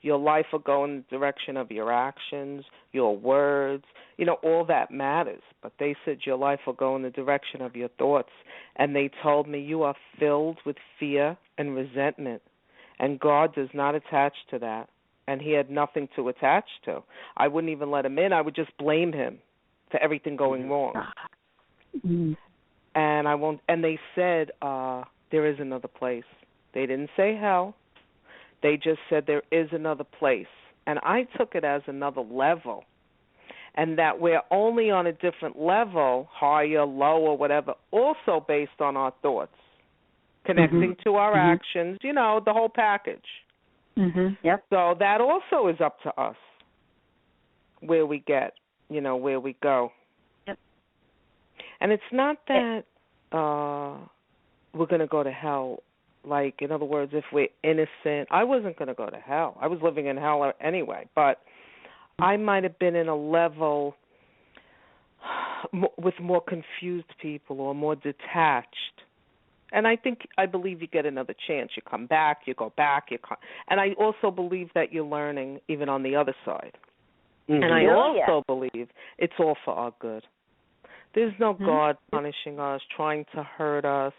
your life will go in the direction of your actions, your words, you know, all that matters. But they said your life will go in the direction of your thoughts. And they told me you are filled with fear and resentment, and God does not attach to that. And he had nothing to attach to. I wouldn't even let him in. I would just blame him for everything going wrong. And I won't. And they said there is another place. They didn't say hell. They just said there is another place. And I took it as another level, and that we're only on a different level, higher, lower, whatever, also based on our thoughts connecting to our Mm-hmm. actions, the whole package. Yep. So that also is up to us, where we get, where we go. Yep. And it's not that we're going to go to hell. Like, in other words, if we're innocent, I wasn't going to go to hell. I was living in hell anyway, but I might have been in a level with more confused people or more detached. And I believe you get another chance. You come back, you go back, and I also believe that you're learning even on the other side. Mm-hmm. And I also believe it's all for our good. There's no God punishing us, trying to hurt us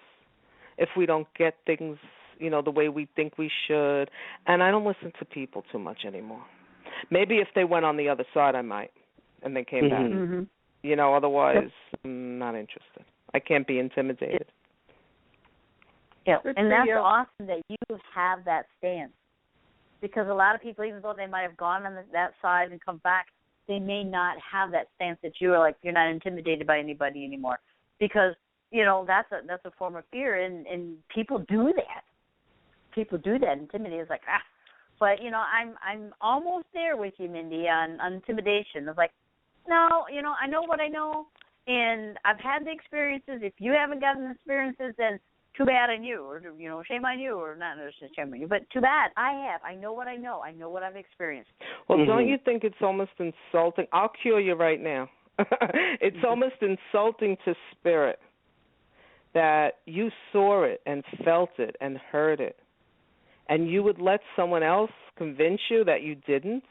if we don't get things, the way we think we should. And I don't listen to people too much anymore. Maybe if they went on the other side, I might, and they came back. Mm-hmm. Otherwise, I'm not interested. I can't be intimidated. Yeah, and that's awesome that you have that stance. Because a lot of people, even though they might have gone on that side and come back, they may not have that stance that you are like, you're not intimidated by anybody anymore. Because, that's a form of fear, and people do that. People do that. Intimidate is like, But, I'm almost there with you, Mindy, on intimidation. It's like, no, I know what I know, and I've had the experiences. If you haven't gotten the experiences, then too bad on you, or, shame on you, or not necessarily shame on you, but too bad. I have. I know what I know. I know what I've experienced. Well, don't you think it's almost insulting? I'll cure you right now. It's almost insulting to spirit that you saw it and felt it and heard it, and you would let someone else convince you that you didn't?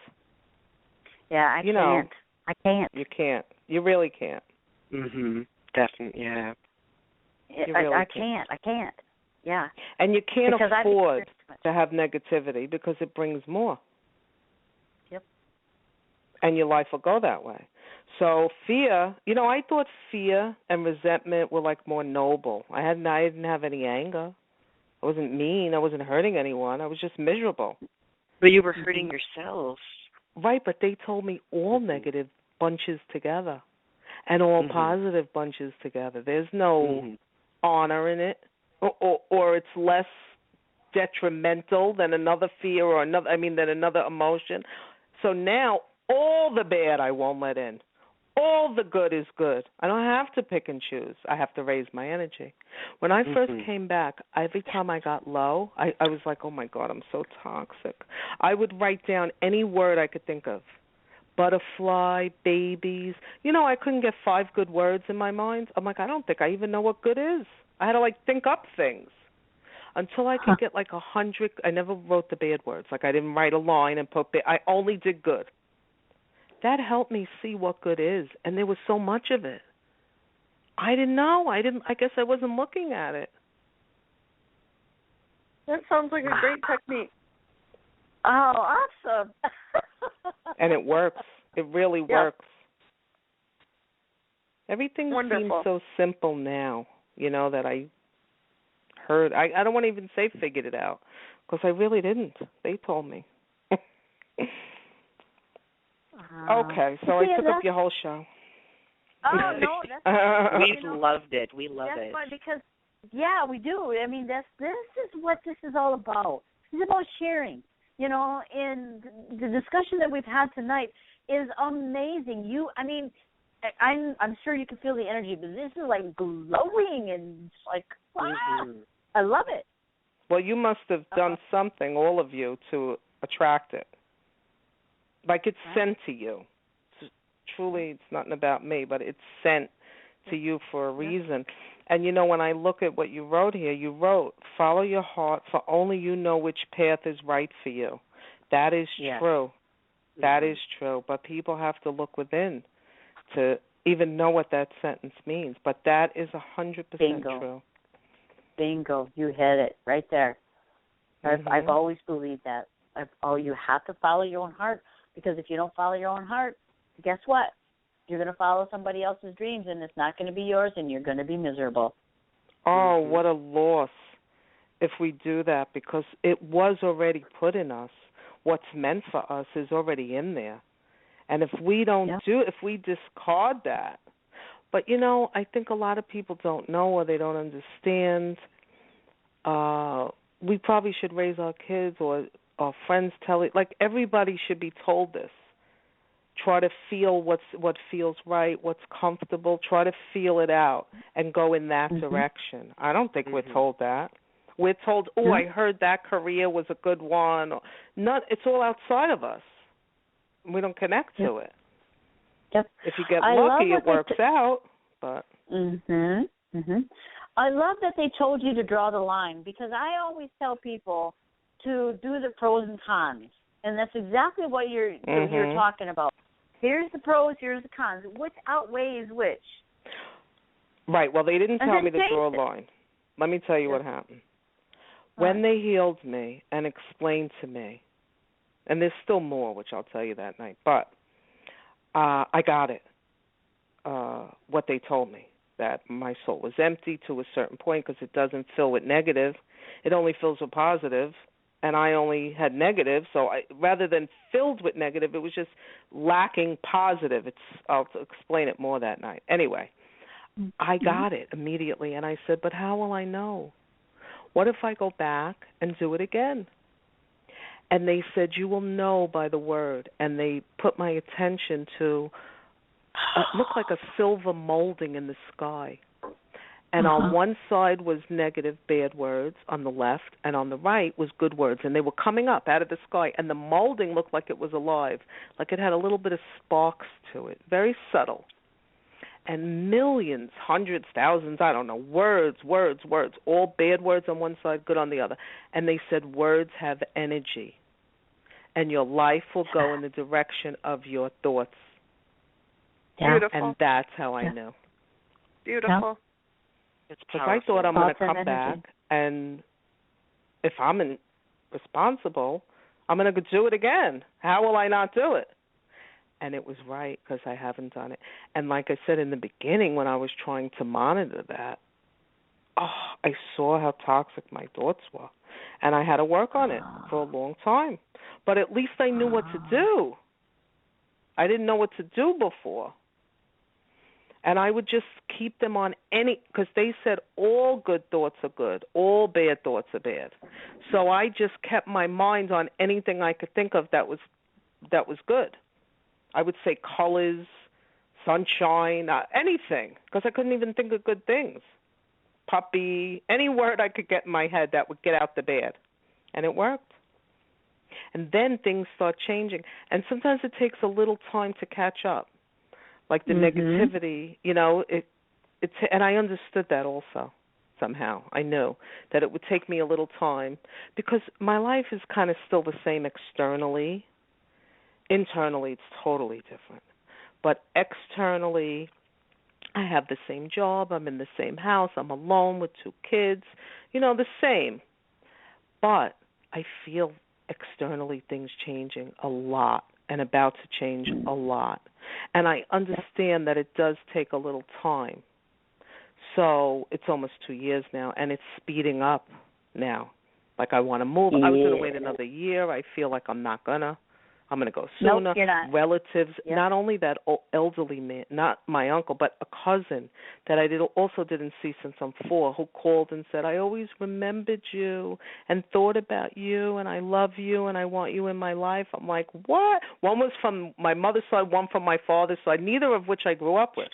Yeah, I can't. I can't. You can't. You really can't. Definitely, yeah. I can't. Yeah. And you can't afford to have negativity because it brings more. Yep. And your life will go that way. So fear, I thought fear and resentment were like more noble. I didn't have any anger. I wasn't mean. I wasn't hurting anyone. I was just miserable. But you were hurting yourself. Right, but they told me all negative bunches together and all positive bunches together. There's no honor in it, or it's less detrimental than another fear or than another emotion. So now all the bad I won't let in. All the good is good. I don't have to pick and choose. I have to raise my energy. When I first came back, every time I got low, I was like, oh, my God, I'm so toxic. I would write down any word I could think of. Butterfly, babies. I couldn't get 5 good words in my mind. I'm like, I don't think I even know what good is. I had to, think up things until I could get 100. I never wrote the bad words. I didn't write a line and put bad. I only did good. That helped me see what good is, and there was so much of it. I didn't know. I guess I wasn't looking at it. That sounds like a great technique. Oh, awesome. And it works. It really works. Everything seems so simple now, that I heard. I don't want to even say figured it out, because I really didn't. They told me. Okay, so I took up your whole show. Oh, no, that's we loved it. We love that's it. Fun because, we do. I mean, this is what this is all about. It's about sharing, and the discussion that we've had tonight is amazing. I'm sure you can feel the energy, but this is glowing and wow. I love it. Well, you must have done something, all of you, to attract it. It's sent to you. Truly, it's nothing about me, but it's sent to you for a reason. And, when I look at what you wrote here, you wrote, follow your heart, for only you know which path is right for you. That is true. That is true. But people have to look within to even know what that sentence means. But that is 100% true. Bingo. You hit it right there. I've always believed that. You have to follow your own heart, because if you don't follow your own heart, guess what? You're going to follow somebody else's dreams, and it's not going to be yours, and you're going to be miserable. Oh, what a loss if we do that, because it was already put in us. What's meant for us is already in there. And if we don't if we discard that, but, I think a lot of people don't know, or they don't understand we probably should raise our kids, or our friends tell it. Like, everybody should be told this. Try to feel what feels right, what's comfortable. Try to feel it out and go in that direction. I don't think we're told that. We're told, I heard that career was a good one. It's all outside of us. We don't connect to it. Yep. If you get lucky, it works out. But I love that they told you to draw the line, because I always tell people to do the pros and cons, and that's exactly what you're talking about. Here's the pros, here's the cons. Which outweighs which? Right. Well, they didn't tell me to draw a line. Let me tell you what happened. When they healed me and explained to me, and there's still more, which I'll tell you that night, but I got it, what they told me, that my soul was empty to a certain point, because it doesn't fill with negative. It only fills with positive. And I only had negative, so rather than filled with negative, it was just lacking positive. I'll explain it more that night. Anyway, I got it immediately, and I said, but how will I know? What if I go back and do it again? And they said, you will know by the word. And they put my attention to, it looked like a silver molding in the sky. And on one side was negative, bad words on the left, and on the right was good words. And they were coming up out of the sky, and the molding looked like it was alive, like it had a little bit of sparks to it, very subtle. And millions, hundreds, thousands, I don't know, words, all bad words on one side, good on the other. And they said words have energy, and your life will go in the direction of your thoughts. Beautiful. And that's how I knew. Beautiful. Because I thought I'm going to come back, and if I'm responsible, I'm going to do it again. How will I not do it? And it was right, because I haven't done it. And like I said in the beginning, when I was trying to monitor that, I saw how toxic my thoughts were. And I had to work on it for a long time. But at least I knew what to do. I didn't know what to do before. And I would just keep them on because they said all good thoughts are good, all bad thoughts are bad. So I just kept my mind on anything I could think of that was good. I would say colors, sunshine, anything, because I couldn't even think of good things. Puppy, any word I could get in my head that would get out the bad. And it worked. And then things start changing. And sometimes it takes a little time to catch up. Like the negativity, and I understood that also somehow. I knew that it would take me a little time, because my life is kind of still the same externally. Internally, it's totally different. But externally, I have the same job. I'm in the same house. I'm alone with 2 kids. The same. But I feel externally things changing a lot, and about to change a lot. And I understand that it does take a little time. So it's almost 2 years now, and it's speeding up now. Like, I want to move. I was going to wait another year. I feel like I'm not going to. I'm going to go sooner. Nope, you're not. Relatives, not only that elderly man, not my uncle, but a cousin that I also didn't see since I'm 4, who called and said, I always remembered you and thought about you, and I love you, and I want you in my life. I'm like, what? One was from my mother's side, one from my father's side, neither of which I grew up with.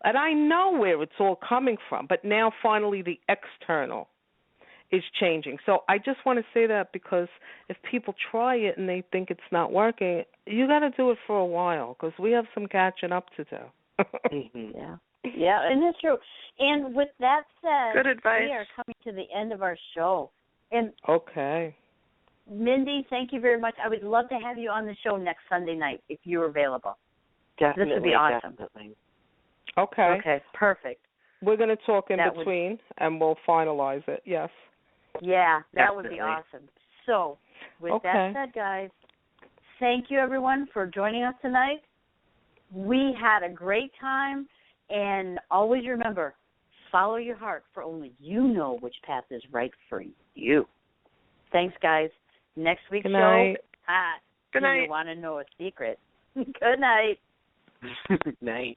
And I know where it's all coming from, but now finally the external is changing. So I just want to say that, because if people try it and they think it's not working, you got to do it for a while, because we have some catching up to do. Yeah, and it's true. And with that said, good advice. We are coming to the end of our show. And okay. Mindy, thank you very much. I would love to have you on the show next Sunday night if you're available. Definitely. This would be awesome. Definitely. Okay, perfect. We're going to talk in between, and we'll finalize it, yes. Yeah, that Definitely. would be awesome. So, with that said, guys, thank you, everyone, for joining us tonight. We had a great time, and always remember, follow your heart, for only you know which path is right for you. Thanks, guys. Next week's Good night. show, Good night. you want to know a secret. Good night. Night.